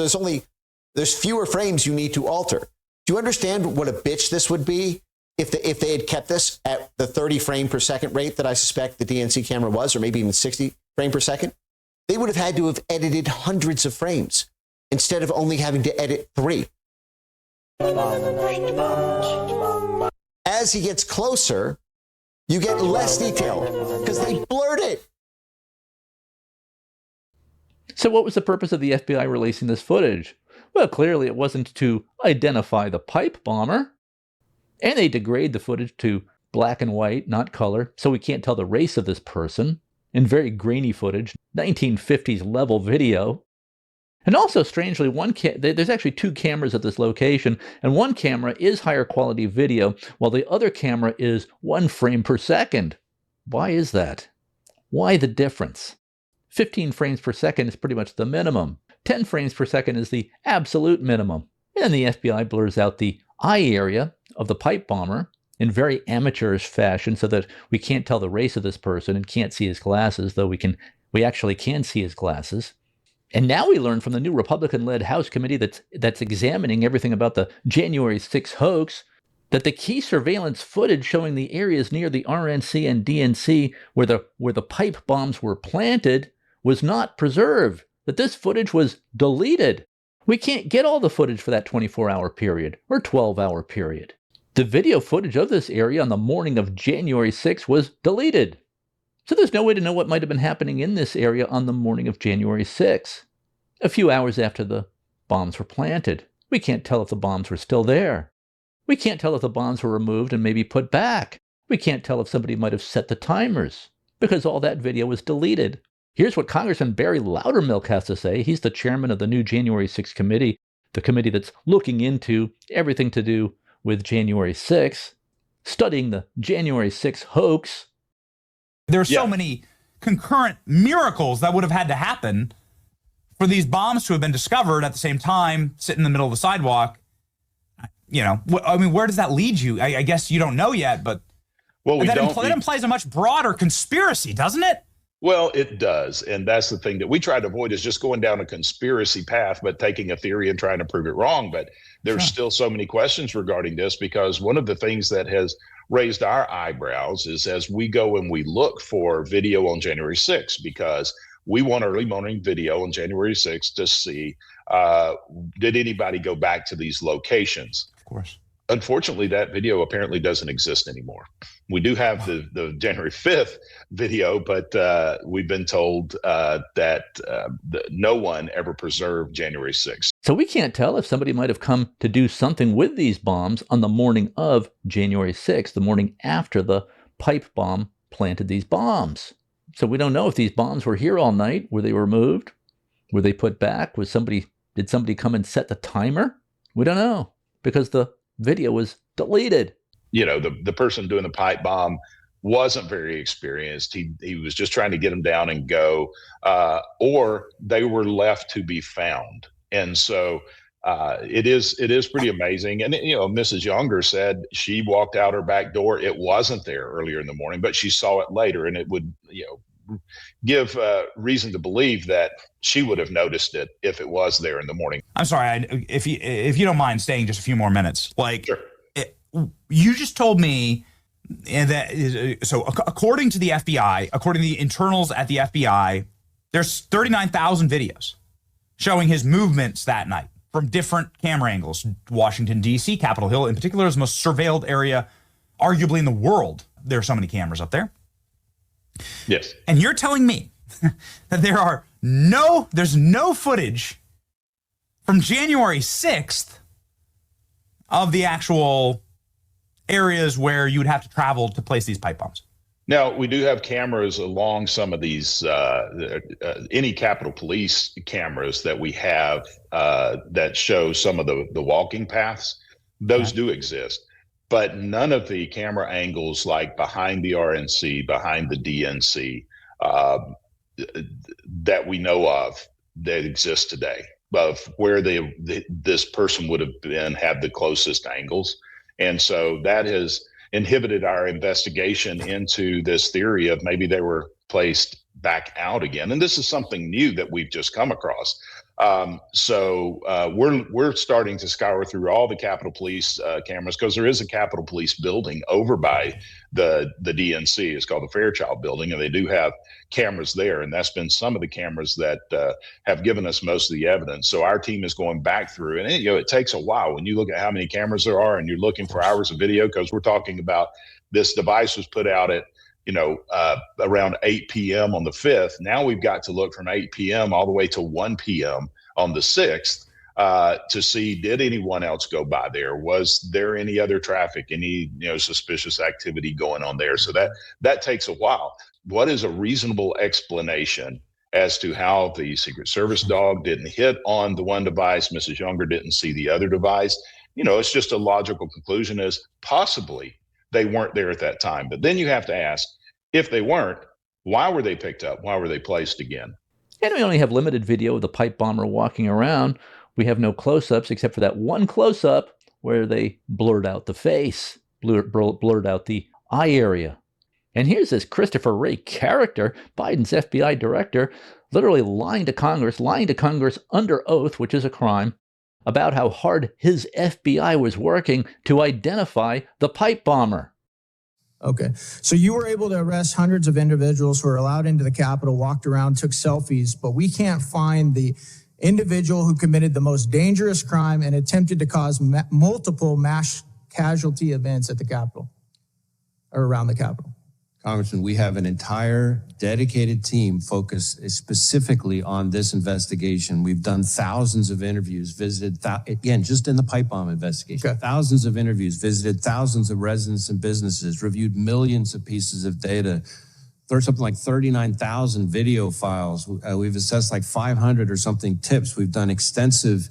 there's fewer frames you need to alter. Do you understand what a bitch this would be if they had kept this at the 30 frame per second rate that I suspect the DNC camera was, or maybe even 60 frame per second? They would have had to have edited hundreds of frames instead of only having to edit 3. As he gets closer, you get less detail because they blurred it. So what was the purpose of the FBI releasing this footage? Well, clearly it wasn't to identify the pipe bomber. And they degrade the footage to black and white, not color, so we can't tell the race of this person. In very grainy footage, 1950s level video. And also, strangely, there's actually 2 cameras at this location, and one camera is higher quality video, while the other camera is 1 frame per second. Why is that? Why the difference? 15 frames per second is pretty much the minimum. 10 frames per second is the absolute minimum. And the FBI blurs out the eye area of the pipe bomber in very amateurish fashion so that we can't tell the race of this person and can't see his glasses, though we actually can see his glasses. And now we learn from the new Republican-led House committee that's examining everything about the January 6th hoax that the key surveillance footage showing the areas near the RNC and DNC where the pipe bombs were planted was not preserved, that this footage was deleted. We can't get all the footage for that 24-hour period or 12-hour period. The video footage of this area on the morning of January 6th was deleted. So there's no way to know what might have been happening in this area on the morning of January 6th, a few hours after the bombs were planted. We can't tell if the bombs were still there. We can't tell if the bombs were removed and maybe put back. We can't tell if somebody might have set the timers because all that video was deleted. Here's what Congressman Barry Loudermilk has to say. He's the chairman of the new January 6th committee, the committee that's looking into everything to do with January 6th, studying the January 6th hoax. There are so many concurrent miracles that would have had to happen for these bombs to have been discovered at the same time, sitting in the middle of the sidewalk. You know, I mean, where does that lead you? I guess you don't know yet, but that implies a much broader conspiracy, doesn't it? Well, it does. And that's the thing that we try to avoid is just going down a conspiracy path, but taking a theory and trying to prove it wrong. But there's still so many questions regarding this, because one of the things that has raised our eyebrows is as we go and we look for video on January 6th, because we want early morning video on January 6th to see, did anybody go back to these locations? Of course. Unfortunately, that video apparently doesn't exist anymore. We do have the January 5th video, but we've been told that no one ever preserved January 6th. So we can't tell if somebody might have come to do something with these bombs on the morning of January 6th, the morning after the pipe bomb planted these bombs. So we don't know if these bombs were here all night. Were they removed? Were they put back? Did somebody come and set the timer? We don't know, because the video was deleted. You know, the person doing the pipe bomb wasn't very experienced. He was just trying to get them down and go, or they were left to be found. And so it is pretty amazing. And, you know, Mrs. Younger said she walked out her back door. It wasn't there earlier in the morning, but she saw it later, and it would, you know, give reason to believe that she would have noticed it if it was there in the morning. I'm sorry, if you don't mind staying just a few more minutes. Like, sure. You just told me that, so according to the FBI, according to the internals at the FBI, there's 39,000 videos showing his movements that night from different camera angles. Washington, D.C., Capitol Hill in particular is the most surveilled area arguably in the world. There are so many cameras up there. Yes. And you're telling me that there's no footage from January 6th of the actual areas where you would have to travel to place these pipe bombs. Now, we do have cameras along some of these, any Capitol Police cameras that we have that show some of the walking paths. Those do exist. But none of the camera angles like behind the RNC, behind the DNC, that we know of that exist today, of where this person would have had the closest angles. And so that has inhibited our investigation into this theory of maybe they were placed back out again. And this is something new that we've just come across. So we're starting to scour through all the Capitol Police cameras, because there is a Capitol Police building over by the DNC. It's called the Fairchild Building, and they do have cameras there. And that's been some of the cameras that have given us most of the evidence. So our team is going back through, and it takes a while when you look at how many cameras there are and you're looking for hours of video, because we're talking about this device was put out at around 8 p.m. on the 5th. Now we've got to look from 8 p.m. all the way to 1 p.m. on the 6th to see, did anyone else go by there? Was there any other traffic, any suspicious activity going on there? So that takes a while. What is a reasonable explanation as to how the Secret Service dog didn't hit on the one device, Mrs. Younger didn't see the other device? It's just a logical conclusion is possibly they weren't there at that time. But then you have to ask, if they weren't, why were they picked up? Why were they placed again? And we only have limited video of the pipe bomber walking around. We have no close-ups except for that one close-up where they blurred out the face, blurred out the eye area. And here's this Christopher Wray character, Biden's FBI director, literally lying to Congress under oath, which is a crime, about how hard his FBI was working to identify the pipe bomber. Okay. So you were able to arrest hundreds of individuals who were allowed into the Capitol, walked around, took selfies, but we can't find the individual who committed the most dangerous crime and attempted to cause multiple mass casualty events at the Capitol or around the Capitol. Congressman, we have an entire dedicated team focused specifically on this investigation. We've done thousands of interviews, visited, again, just in the pipe bomb investigation, thousands of interviews, visited thousands of residents and businesses, reviewed millions of pieces of data. There's something like 39,000 video files. We've assessed like 500 or something tips. We've done extensive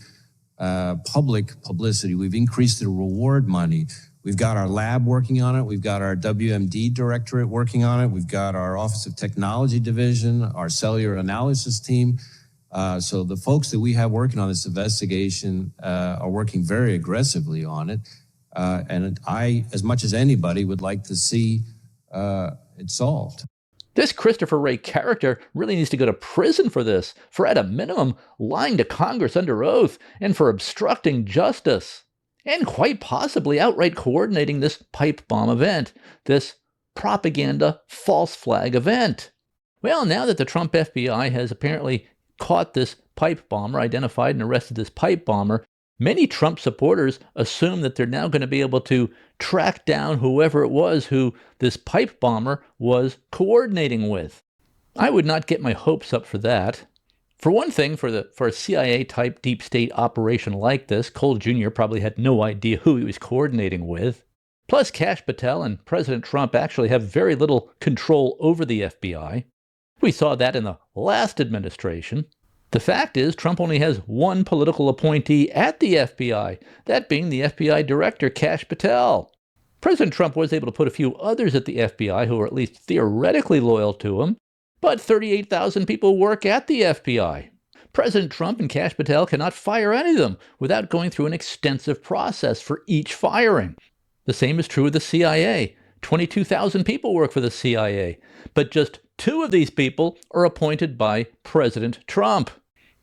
public publicity. We've increased the reward money. We've got our lab working on it. We've got our WMD directorate working on it. We've got our Office of Technology division, our cellular analysis team. So the folks that we have working on this investigation are working very aggressively on it. And I, as much as anybody, would like to see it solved. This Christopher Wray character really needs to go to prison for this, for at a minimum, lying to Congress under oath and for obstructing justice. And quite possibly outright coordinating this pipe bomb event, this propaganda false flag event. Well, now that the Trump FBI has apparently caught this pipe bomber, identified and arrested this pipe bomber, many Trump supporters assume that they're now going to be able to track down whoever it was who this pipe bomber was coordinating with. I would not get my hopes up for that. For one thing, for a CIA-type deep state operation like this, Cole Jr. probably had no idea who he was coordinating with. Plus, Kash Patel and President Trump actually have very little control over the FBI. We saw that in the last administration. The fact is, Trump only has one political appointee at the FBI, that being the FBI director, Kash Patel. President Trump was able to put a few others at the FBI who are at least theoretically loyal to him, but 38,000 people work at the FBI. President Trump and Kash Patel cannot fire any of them without going through an extensive process for each firing. The same is true of the CIA. 22,000 people work for the CIA, but just 2 of these people are appointed by President Trump.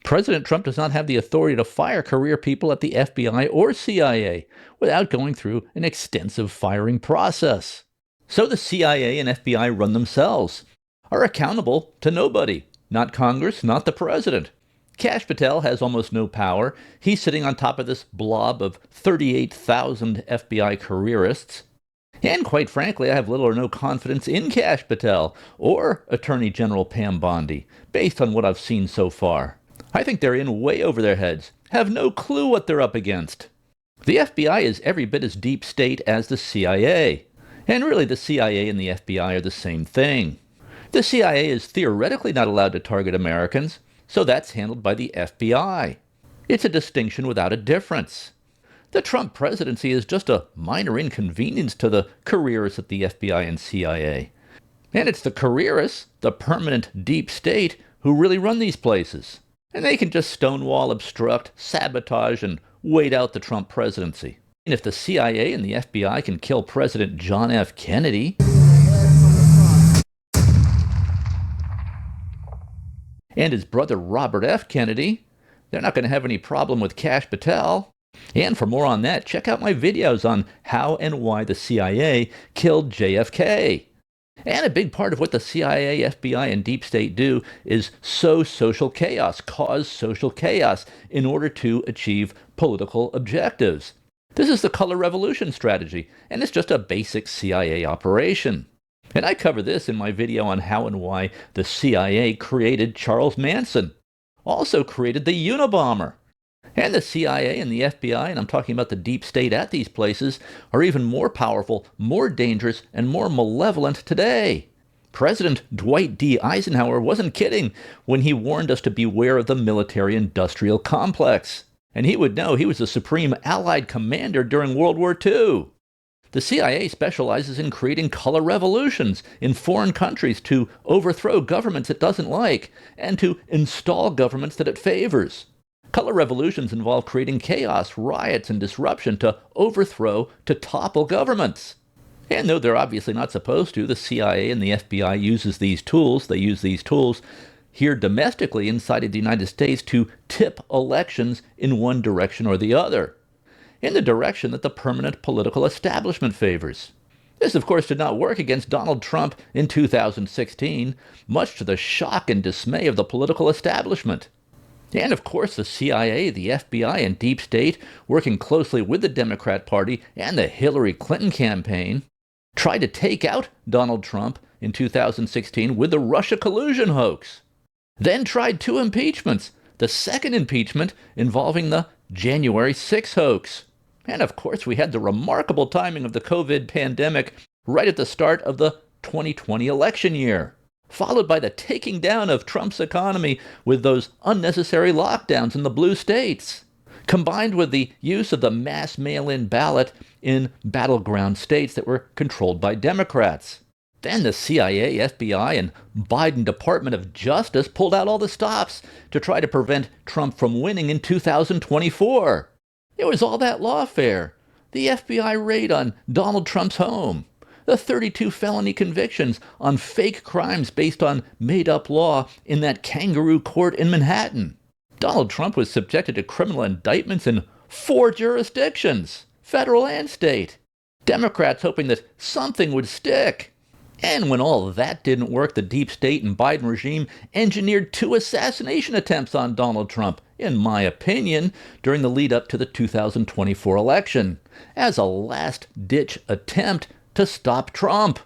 President Trump does not have the authority to fire career people at the FBI or CIA without going through an extensive firing process. So the CIA and FBI run themselves, are accountable to nobody, not Congress, not the president. Kash Patel has almost no power. He's sitting on top of this blob of 38,000 FBI careerists. And quite frankly, I have little or no confidence in Kash Patel or Attorney General Pam Bondi, based on what I've seen so far. I think they're in way over their heads, have no clue what they're up against. The FBI is every bit as deep state as the CIA. And really, the CIA and the FBI are the same thing. The CIA is theoretically not allowed to target Americans, so that's handled by the FBI. It's a distinction without a difference. The Trump presidency is just a minor inconvenience to the careerists at the FBI and CIA. And it's the careerists, the permanent deep state, who really run these places. And they can just stonewall, obstruct, sabotage, and wait out the Trump presidency. And if the CIA and the FBI can kill President John F. Kennedy, and his brother Robert F. Kennedy, they're not going to have any problem with Kash Patel. And for more on that, check out my videos on how and why the CIA killed JFK. And a big part of what the CIA, FBI, and Deep State do is sow social chaos, cause social chaos in order to achieve political objectives. This is the color revolution strategy, and it's just a basic CIA operation. And I cover this in my video on how and why the CIA created Charles Manson, also created the Unabomber. And the CIA and the FBI, and I'm talking about the deep state at these places, are even more powerful, more dangerous, and more malevolent today. President Dwight D. Eisenhower wasn't kidding when he warned us to beware of the military-industrial complex. And he would know he was the supreme Allied commander during World War II. The CIA specializes in creating color revolutions in foreign countries to overthrow governments it doesn't like and to install governments that it favors. Color revolutions involve creating chaos, riots, and disruption to overthrow, to topple governments. And though they're obviously not supposed to, the CIA and the FBI uses these tools. They use these tools here domestically inside of the United States to tip elections in one direction or the other, in the direction that the permanent political establishment favors. This, of course, did not work against Donald Trump in 2016, much to the shock and dismay of the political establishment. And, of course, the CIA, the FBI, and Deep State, working closely with the Democrat Party and the Hillary Clinton campaign, tried to take out Donald Trump in 2016 with the Russia collusion hoax. Then tried 2 impeachments, the second impeachment involving the January 6 hoax. And of course, we had the remarkable timing of the COVID pandemic right at the start of the 2020 election year, followed by the taking down of Trump's economy with those unnecessary lockdowns in the blue states, combined with the use of the mass mail-in ballot in battleground states that were controlled by Democrats. Then the CIA, FBI, and Biden Department of Justice pulled out all the stops to try to prevent Trump from winning in 2024. It was all that lawfare, the FBI raid on Donald Trump's home, the 32 felony convictions on fake crimes based on made-up law in that kangaroo court in Manhattan. Donald Trump was subjected to criminal indictments in 4 jurisdictions, federal and state. Democrats hoping that something would stick. And when all that didn't work, the Deep State and Biden regime engineered 2 assassination attempts on Donald Trump, in my opinion, during the lead up to the 2024 election, as a last-ditch attempt to stop Trump.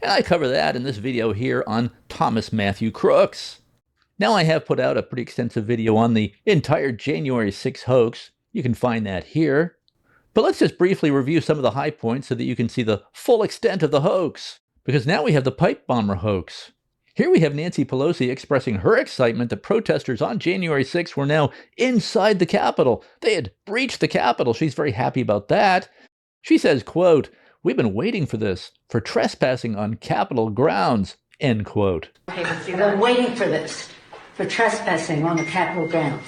And I cover that in this video here on Thomas Matthew Crooks. Now I have put out a pretty extensive video on the entire January 6 hoax. You can find that here. But let's just briefly review some of the high points so that you can see the full extent of the hoax. Because now we have the pipe bomber hoax. Here we have Nancy Pelosi expressing her excitement that protesters on January 6th were now inside the Capitol. They had breached the Capitol. She's very happy about that. She says, quote, "We've been waiting for this, for trespassing on Capitol grounds," end quote. We've been waiting for this, for trespassing on the Capitol grounds.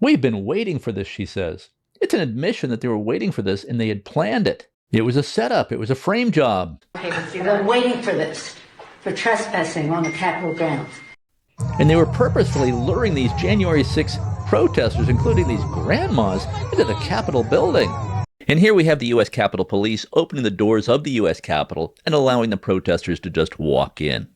We've been waiting for this, she says. It's an admission that they were waiting for this and they had planned it. It was a setup. It was a frame job. We've been waiting for this, for trespassing on the Capitol grounds. And they were purposefully luring these January 6 protesters, including these grandmas, into the Capitol building. And here we have the U.S. Capitol Police opening the doors of the U.S. Capitol and allowing the protesters to just walk in.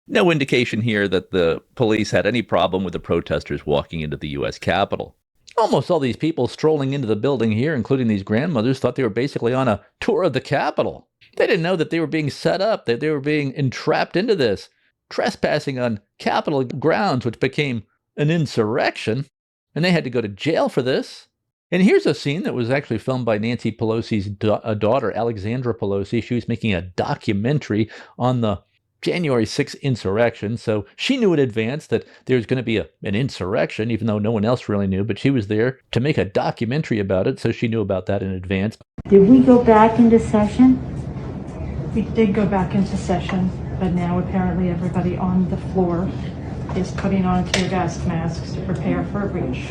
No indication here that the police had any problem with the protesters walking into the U.S. Capitol. Almost all these people strolling into the building here, including these grandmothers, thought they were basically on a tour of the Capitol. They didn't know that they were being set up, that they were being entrapped into this, trespassing on Capitol grounds, which became an insurrection, and they had to go to jail for this. And here's a scene that was actually filmed by Nancy Pelosi's daughter, Alexandra Pelosi. She was making a documentary on the January 6th insurrection, so she knew in advance that there was going to be an insurrection, even though no one else really knew, but she was there to make a documentary about it, so she knew about that in advance. Did we go back into session? We did go back into session, but now apparently everybody on the floor is putting on tear gas masks to prepare for a breach.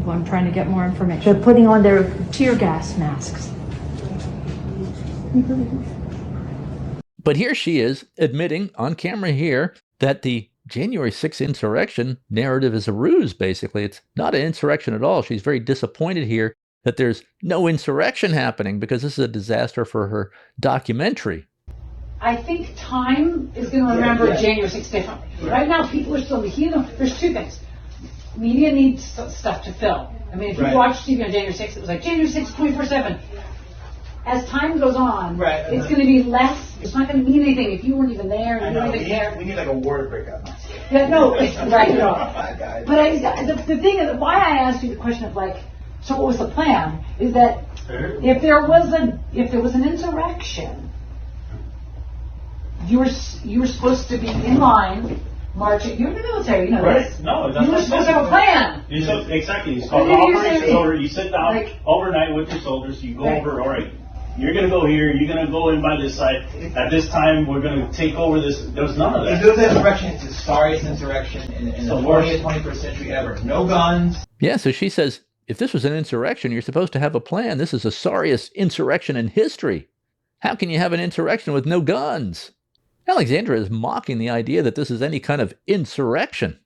Well, I'm trying to get more information. They're putting on their tear gas masks. But here she is admitting on camera here that the January 6th insurrection narrative is a ruse, basically. It's not an insurrection at all. She's very disappointed here that there's no insurrection happening because this is a disaster for her documentary. I think time is going to remember January 6th differently. Right now, people are still, there's 2 things. Media needs stuff to fill. I mean, if you watch TV on January 6th, it was like January 6th, 24/7. As time goes on, it's going to be less. It's not going to mean anything if you weren't even there and you weren't even there. We need like a word breakout. Yeah, no, it's right. But the thing is, why I asked you the question of like, so what was the plan? Is that if there was an insurrection, you were supposed to be in line. Marching. You're in the military, you know this. No, you were supposed to have a plan. Exactly. It's called Operation Order. You sit down overnight with your soldiers. You go over, all right, you're going to go here, you're going to go in by this side. At this time, we're going to take over this. There was none of that. This insurrection is the sorriest insurrection in the 20th, 21st century ever. No guns. Yeah, so she says, if this was an insurrection, you're supposed to have a plan. This is the sorriest insurrection in history. How can you have an insurrection with no guns? Alexandra is mocking the idea that this is any kind of insurrection.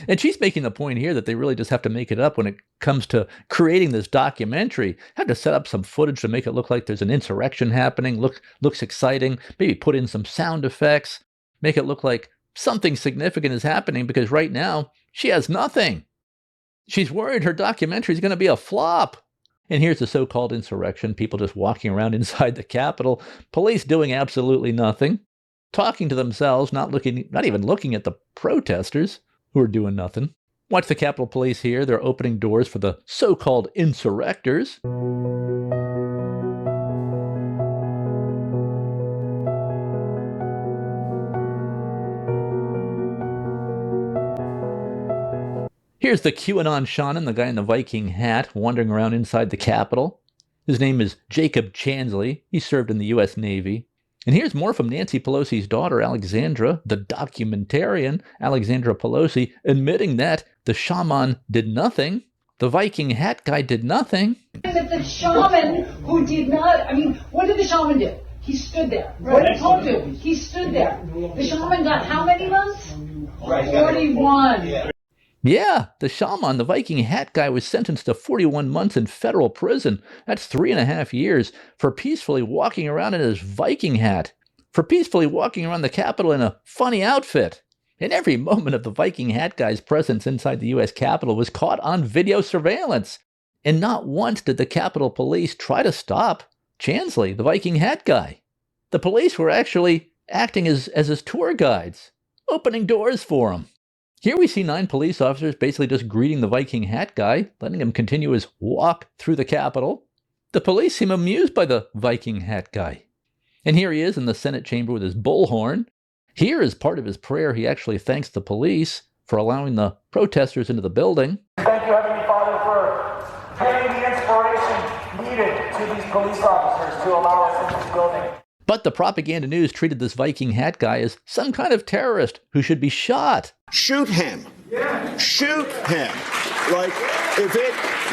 And she's making the point here that they really just have to make it up when it comes to creating this documentary. Have to set up some footage to make it look like there's an insurrection happening, looks exciting, maybe put in some sound effects, make it look like something significant is happening, because right now she has nothing. She's worried her documentary is going to be a flop. And here's the so-called insurrection, people just walking around inside the Capitol, police doing absolutely nothing, talking to themselves, not even looking at the protesters who are doing nothing. Watch the Capitol Police here. They're opening doors for the so-called insurrectors. Here's the QAnon shaman, the guy in the Viking hat, wandering around inside the Capitol. His name is Jacob Chansley. He served in the U.S. Navy. And here's more from Nancy Pelosi's daughter, Alexandra, the documentarian, Alexandra Pelosi, admitting that the shaman did nothing. The Viking hat guy did nothing. That the shaman who did not, what did the shaman do? He stood there. What did Paul do? He stood there. The shaman got how many months? 41. Yeah, the shaman, the Viking hat guy, was sentenced to 41 months in federal prison. That's 3.5 years for peacefully walking around in his Viking hat, for peacefully walking around the Capitol in a funny outfit. And every moment of the Viking hat guy's presence inside the U.S. Capitol was caught on video surveillance. And not once did the Capitol Police try to stop Chansley, the Viking hat guy. The police were actually acting as his tour guides, opening doors for him. Here we see 9 police officers basically just greeting the Viking hat guy, letting him continue his walk through the Capitol. The police seem amused by the Viking hat guy. And here he is in the Senate chamber with his bullhorn. Here, as part of his prayer, he actually thanks the police for allowing the protesters into the building. Thank you, Heavenly Father, for giving the inspiration needed to these police officers to allow us into this building. But the propaganda news treated this Viking hat guy as some kind of terrorist who should be shot. Shoot him. Yeah. Shoot him. Like,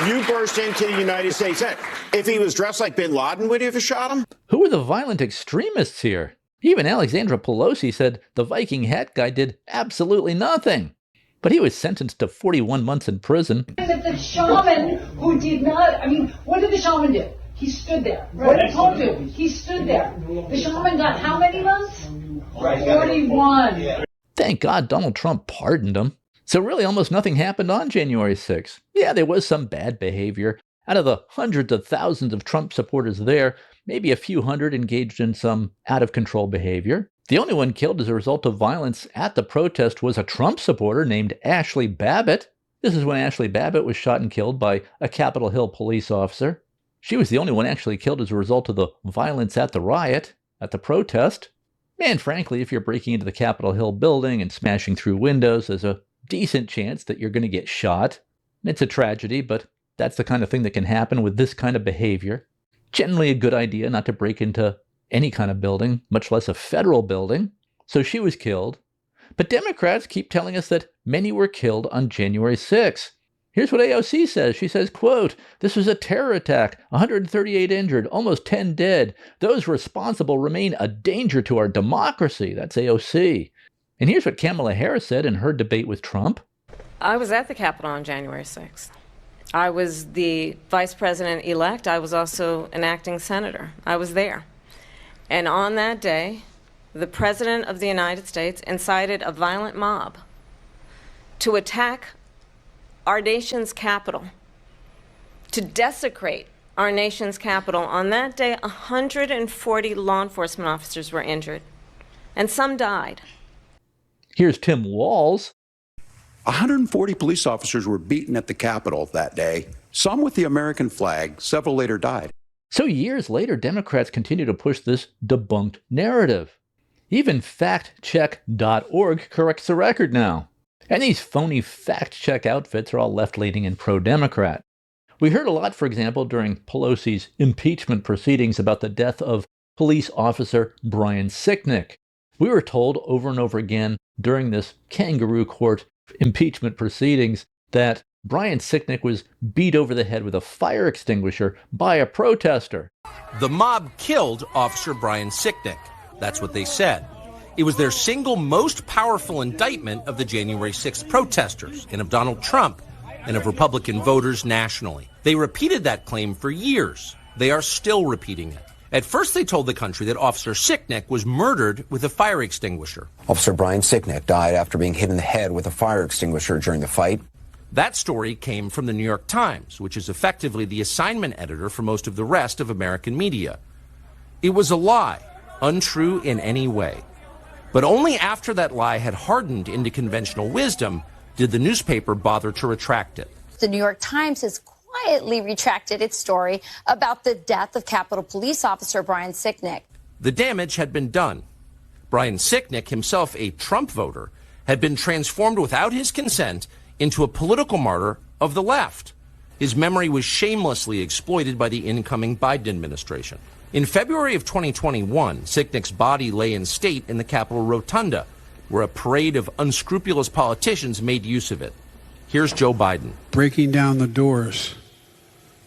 you burst into the United States, if he was dressed like bin Laden, would you have shot him? Who are the violent extremists here? Even Alexandra Pelosi said the Viking hat guy did absolutely nothing. But he was sentenced to 41 months in prison. That the shaman who did not, what did the shaman do? He stood there. What did Paul do? He stood there. The shaman got how many months? 41. Thank God Donald Trump pardoned him. So really almost nothing happened on January 6th. Yeah, there was some bad behavior. Out of the hundreds of thousands of Trump supporters there, maybe a few hundred engaged in some out-of-control behavior. The only one killed as a result of violence at the protest was a Trump supporter named Ashley Babbitt. This is when Ashley Babbitt was shot and killed by a Capitol Hill police officer. She was the only one actually killed as a result of the violence at the riot, at the protest. And frankly, if you're breaking into the Capitol Hill building and smashing through windows, there's a decent chance that you're going to get shot. It's a tragedy, but that's the kind of thing that can happen with this kind of behavior. Generally a good idea not to break into any kind of building, much less a federal building. So she was killed. But Democrats keep telling us that many were killed on January 6th. Here's what AOC says. She says, quote, "This was a terror attack, 138 injured, almost 10 dead. Those responsible remain a danger to our democracy." That's AOC. And here's what Kamala Harris said in her debate with Trump. I was at the Capitol on January 6th. I was the vice president-elect. I was also an acting senator. I was there. And on that day, the President of the United States incited a violent mob to attack our nation's capital, to desecrate our nation's capital. On that day, 140 law enforcement officers were injured, and some died. Here's Tim Walz. 140 police officers were beaten at the Capitol that day, some with the American flag. Several later died. So years later, Democrats continue to push this debunked narrative. Even factcheck.org corrects the record now. And these phony fact-check outfits are all left-leaning and pro-Democrat. We heard a lot, for example, during Pelosi's impeachment proceedings about the death of police officer Brian Sicknick. We were told over and over again during this kangaroo court impeachment proceedings that Brian Sicknick was beat over the head with a fire extinguisher by a protester. The mob killed Officer Brian Sicknick. That's what they said. It was their single most powerful indictment of the January 6th protesters and of Donald Trump and of Republican voters nationally. They repeated that claim for years. They are still repeating it. At first, they told the country that Officer Sicknick was murdered with a fire extinguisher. Officer Brian Sicknick died after being hit in the head with a fire extinguisher during the fight. That story came from the New York Times, which is effectively the assignment editor for most of the rest of American media. It was a lie, untrue in any way. But only after that lie had hardened into conventional wisdom did the newspaper bother to retract it. The New York Times has quietly retracted its story about the death of Capitol Police Officer Brian Sicknick. The damage had been done. Brian Sicknick, himself a Trump voter, had been transformed without his consent into a political martyr of the left. His memory was shamelessly exploited by the incoming Biden administration. In February of 2021, Sicknick's body lay in state in the Capitol Rotunda, where a parade of unscrupulous politicians made use of it. Here's Joe Biden. Breaking down the doors,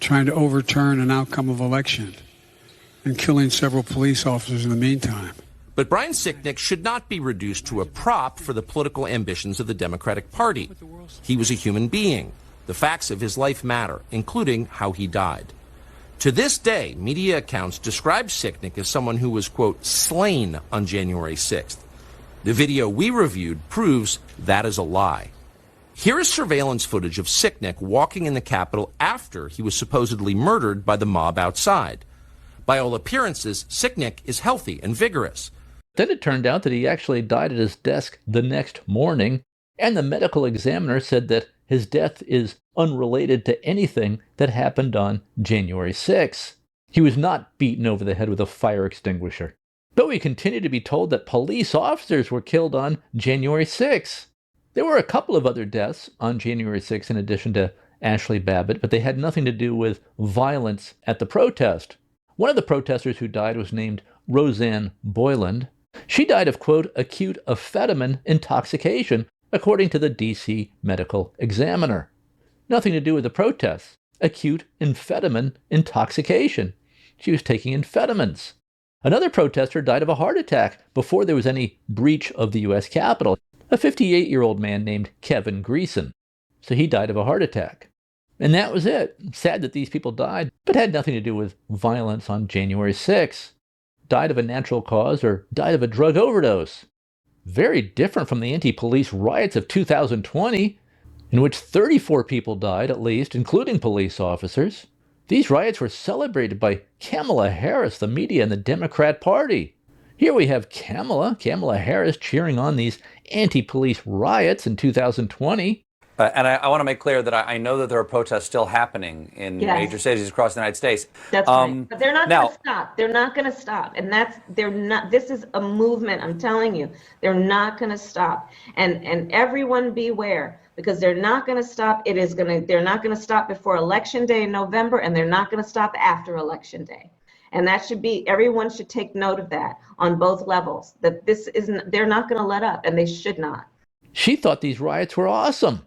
trying to overturn an outcome of election, and killing several police officers in the meantime. But Brian Sicknick should not be reduced to a prop for the political ambitions of the Democratic Party. He was a human being. The facts of his life matter, including how he died. To this day, media accounts describe Sicknick as someone who was, quote, slain on January 6th. The video we reviewed proves that is a lie. Here is surveillance footage of Sicknick walking in the Capitol after he was supposedly murdered by the mob outside. By all appearances, Sicknick is healthy and vigorous. Then it turned out that he actually died at his desk the next morning, and the medical examiner said that his death is unrelated to anything that happened on January 6th. He was not beaten over the head with a fire extinguisher. But we continue to be told that police officers were killed on January 6th. There were a couple of other deaths on January 6th in addition to Ashley Babbitt, but they had nothing to do with violence at the protest. One of the protesters who died was named Roseanne Boyland. She died of, quote, acute amphetamine intoxication, according to the D.C. medical examiner. Nothing to do with the protests. Acute amphetamine intoxication. She was taking amphetamines. Another protester died of a heart attack before there was any breach of the U.S. Capitol. A 58-year-old man named Kevin Greason. So he died of a heart attack. And that was it. Sad that these people died, but had nothing to do with violence on January 6th. Died of a natural cause or died of a drug overdose. Very different from the anti-police riots of 2020, in which 34 people died at least, including police officers. These riots were celebrated by Kamala Harris, the media, and the Democrat Party. Here we have Kamala Harris cheering on these anti-police riots in 2020. And I want to make clear that I know that there are protests still happening in major cities across the United States. That's right. But they're not going to stop. They're not going to stop. And this is a movement, I'm telling you. They're not going to stop. And everyone beware, because they're not going to stop. They're not going to stop before Election Day in November, and they're not going to stop after Election Day. And that should be, everyone should take note of that on both levels, that they're not going to let up, and they should not. She thought these riots were awesome.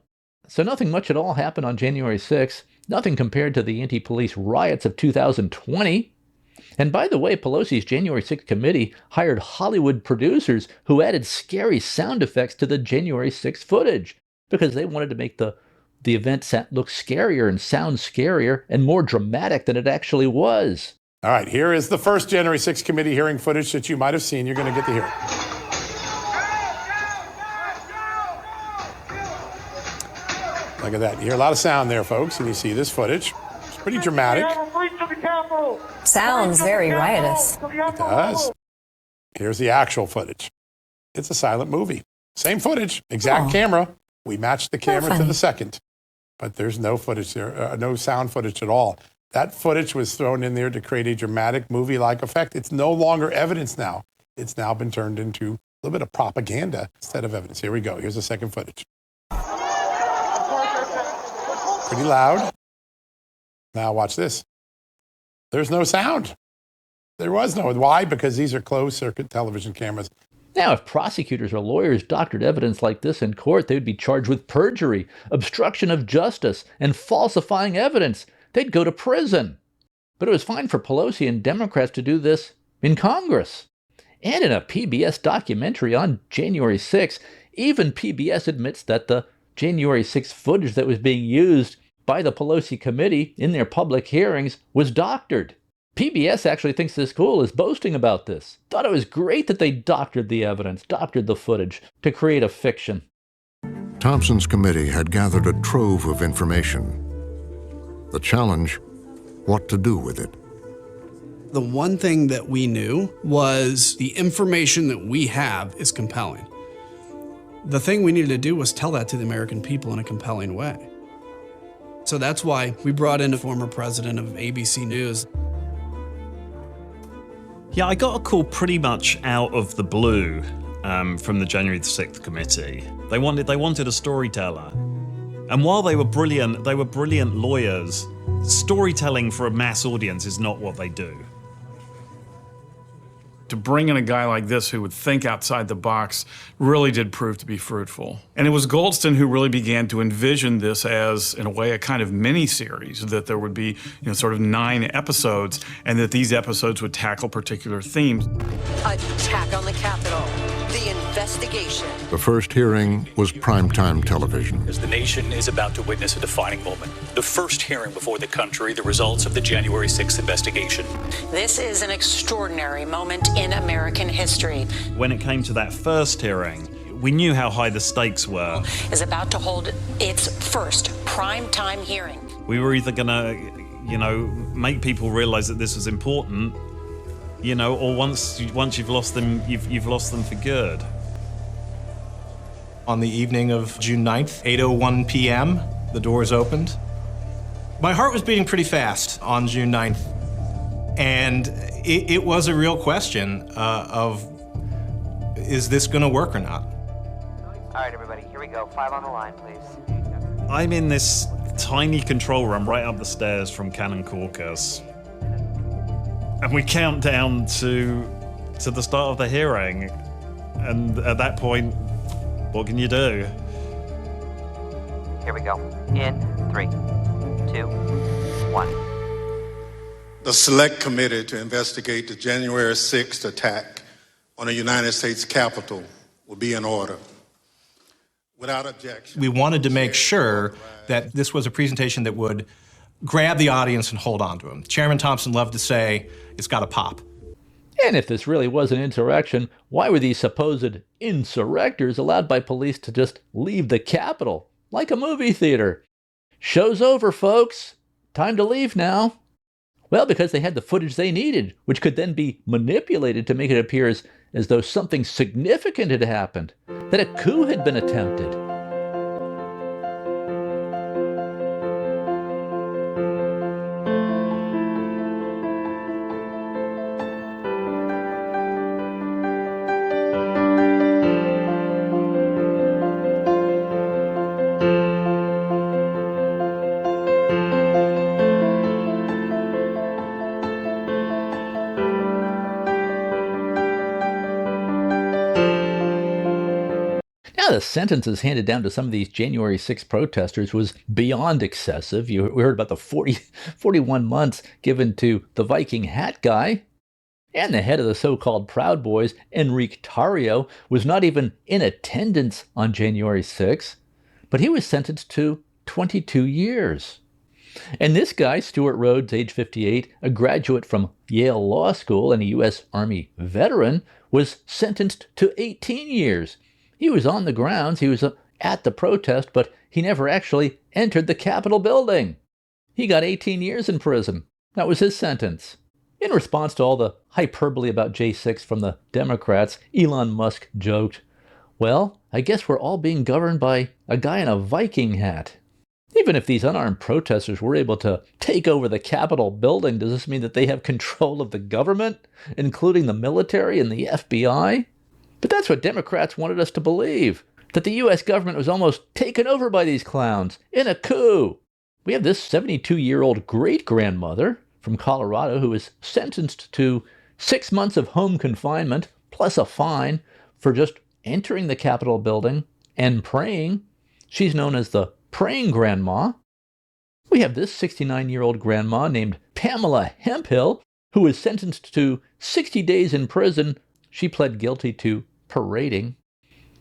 So nothing much at all happened on January 6th, nothing compared to the anti-police riots of 2020. And by the way, Pelosi's January 6th committee hired Hollywood producers who added scary sound effects to the January 6th footage because they wanted to make the event look scarier and sound scarier and more dramatic than it actually was. All right, here is the first January 6th committee hearing footage that you might have seen. You're going to get to hear it. Look at that. You hear a lot of sound there, folks, and you see this footage. It's pretty dramatic. Sounds very riotous. It does. Here's the actual footage. It's a silent movie. Same footage, exact camera. We matched the camera to the second, but there's no footage there, no sound footage at all. That footage was thrown in there to create a dramatic movie-like effect. It's no longer evidence now. It's now been turned into a little bit of propaganda instead of evidence. Here we go. Here's the second footage. Pretty loud. Now watch this. There's no sound. There was no. Why? Because these are closed-circuit television cameras. Now, if prosecutors or lawyers doctored evidence like this in court, they would be charged with perjury, obstruction of justice, and falsifying evidence. They'd go to prison. But it was fine for Pelosi and Democrats to do this in Congress. And in a PBS documentary on January 6, even PBS admits that the January 6 footage that was being used by the Pelosi committee in their public hearings was doctored. PBS actually thinks this cool, is boasting about this. Thought it was great that they doctored the evidence, doctored the footage to create a fiction. Thompson's committee had gathered a trove of information. The challenge, what to do with it. The one thing that we knew was the information that we have is compelling. The thing we needed to do was tell that to the American people in a compelling way. So that's why we brought in a former president of ABC News. Yeah, I got a call pretty much out of the blue from the January 6th committee. They wanted a storyteller. And while they were brilliant lawyers, storytelling for a mass audience is not what they do. To bring in a guy like this who would think outside the box really did prove to be fruitful. And it was Goldston who really began to envision this as, in a way, a kind of mini-series, that there would be, sort of 9 episodes, and that these episodes would tackle particular themes. Attack on the Capitol, the investigation. The first hearing was primetime television. As the nation is about to witness a defining moment, the first hearing before the country, the results of the January 6th investigation. This is an extraordinary moment in American history. When it came to that first hearing, we knew how high the stakes were. Is about to hold its first primetime hearing. We were either gonna, make people realize that this was important, or once you've lost them, you've lost them for good. On the evening of June 9th, 8:01 p.m., the doors opened. My heart was beating pretty fast on June 9th. And it was a real question of, is this going to work or not? All right, everybody, here we go. 5 on the line, please. I'm in this tiny control room right up the stairs from Cannon Caucus. And we count down to the start of the hearing. And at that point, what can you do? Here we go. In 3, 2, 1. The Select Committee to investigate the January 6th attack on the United States Capitol will be in order. Without objection. We wanted to make sure that this was a presentation that would grab the audience and hold on to them. Chairman Thompson loved to say, it's got to pop. And if this really was an insurrection, why were these supposed insurrectors allowed by police to just leave the Capitol like a movie theater? Show's over, folks. Time to leave now. Well, because they had the footage they needed, which could then be manipulated to make it appear as though something significant had happened, that a coup had been attempted. The sentences handed down to some of these January 6 protesters was beyond excessive. We heard about the 41 months given to the Viking hat guy. And the head of the so-called Proud Boys, Enrique Tarrio, was not even in attendance on January 6, but he was sentenced to 22 years. And this guy, Stuart Rhodes, age 58, a graduate from Yale Law School and a U.S. Army veteran, was sentenced to 18 years. He was on the grounds, he was at the protest, but he never actually entered the Capitol building. He got 18 years in prison. That was his sentence. In response to all the hyperbole about J6 from the Democrats, Elon Musk joked, "Well, I guess we're all being governed by a guy in a Viking hat." Even if these unarmed protesters were able to take over the Capitol building, does this mean that they have control of the government, including the military and the FBI? But that's what Democrats wanted us to believe, that the U.S. government was almost taken over by these clowns in a coup. We have this 72-year-old great-grandmother from Colorado who was sentenced to 6 months of home confinement plus a fine for just entering the Capitol building and praying. She's known as the praying grandma. We have this 69-year-old grandma named Pamela Hemphill who was sentenced to 60 days in prison. She pled guilty to parading.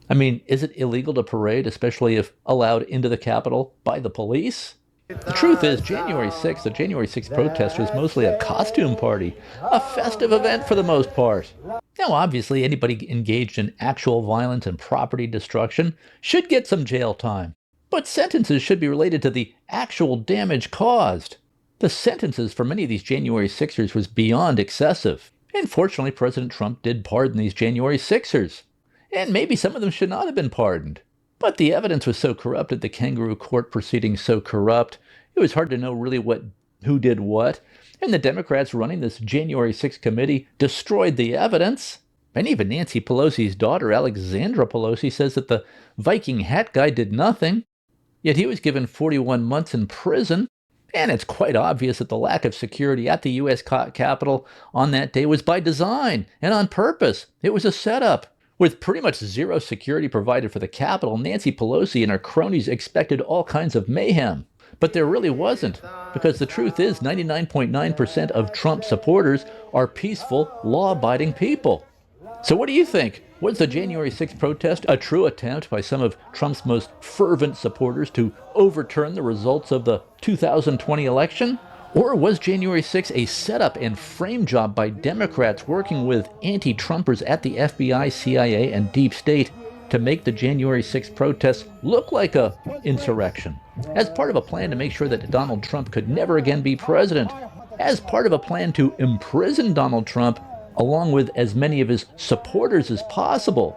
I mean, is it illegal to parade, especially if allowed into the Capitol by the police? The truth is, January 6th, the January 6th protest was mostly a costume party, a festive event for the most part. Now, obviously, anybody engaged in actual violence and property destruction should get some jail time. But sentences should be related to the actual damage caused. The sentences for many of these January 6ers was beyond excessive. And fortunately, President Trump did pardon these January 6ers. And maybe some of them should not have been pardoned. But the evidence was so corrupted, the kangaroo court proceedings so corrupt, it was hard to know really who did what. And the Democrats running this January 6th committee destroyed the evidence. And even Nancy Pelosi's daughter, Alexandra Pelosi, says that the Viking hat guy did nothing. Yet he was given 41 months in prison. And it's quite obvious that the lack of security at the U.S. Capitol on that day was by design and on purpose. It was a setup. With pretty much zero security provided for the Capitol, Nancy Pelosi and her cronies expected all kinds of mayhem. But there really wasn't, because the truth is 99.9% of Trump supporters are peaceful, law-abiding people. So what do you think? Was the January 6th protest a true attempt by some of Trump's most fervent supporters to overturn the results of the 2020 election? Or was January 6th a setup and frame job by Democrats working with anti-Trumpers at the FBI, CIA, and Deep State to make the January 6th protests look like an insurrection, as part of a plan to make sure that Donald Trump could never again be president, as part of a plan to imprison Donald Trump along with as many of his supporters as possible?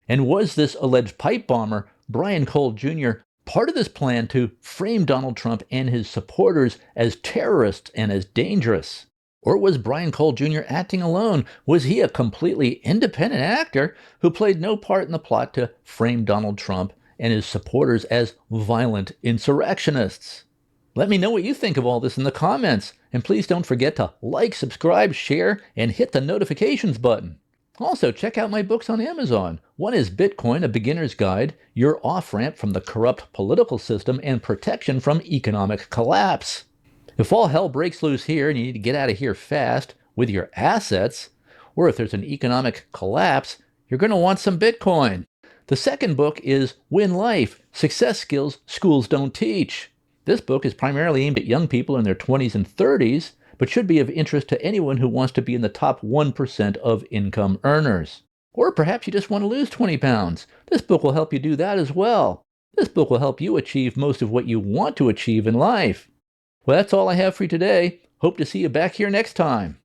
And was this alleged pipe bomber, Brian Cole Jr., part of this plan to frame Donald Trump and his supporters as terrorists and as dangerous? Or was Brian Cole Jr. acting alone? Was he a completely independent actor who played no part in the plot to frame Donald Trump and his supporters as violent insurrectionists? Let me know what you think of all this in the comments. And please don't forget to like, subscribe, share, and hit the notifications button. Also, check out my books on Amazon. One is Bitcoin, A Beginner's Guide, Your Off-Ramp from the Corrupt Political System and Protection from Economic Collapse. If all hell breaks loose here and you need to get out of here fast with your assets, or if there's an economic collapse, you're going to want some Bitcoin. The second book is Win Life, Success Skills Schools Don't Teach. This book is primarily aimed at young people in their 20s and 30s, but should be of interest to anyone who wants to be in the top 1% of income earners. Or perhaps you just want to lose 20 pounds. This book will help you do that as well. This book will help you achieve most of what you want to achieve in life. Well, that's all I have for you today. Hope to see you back here next time.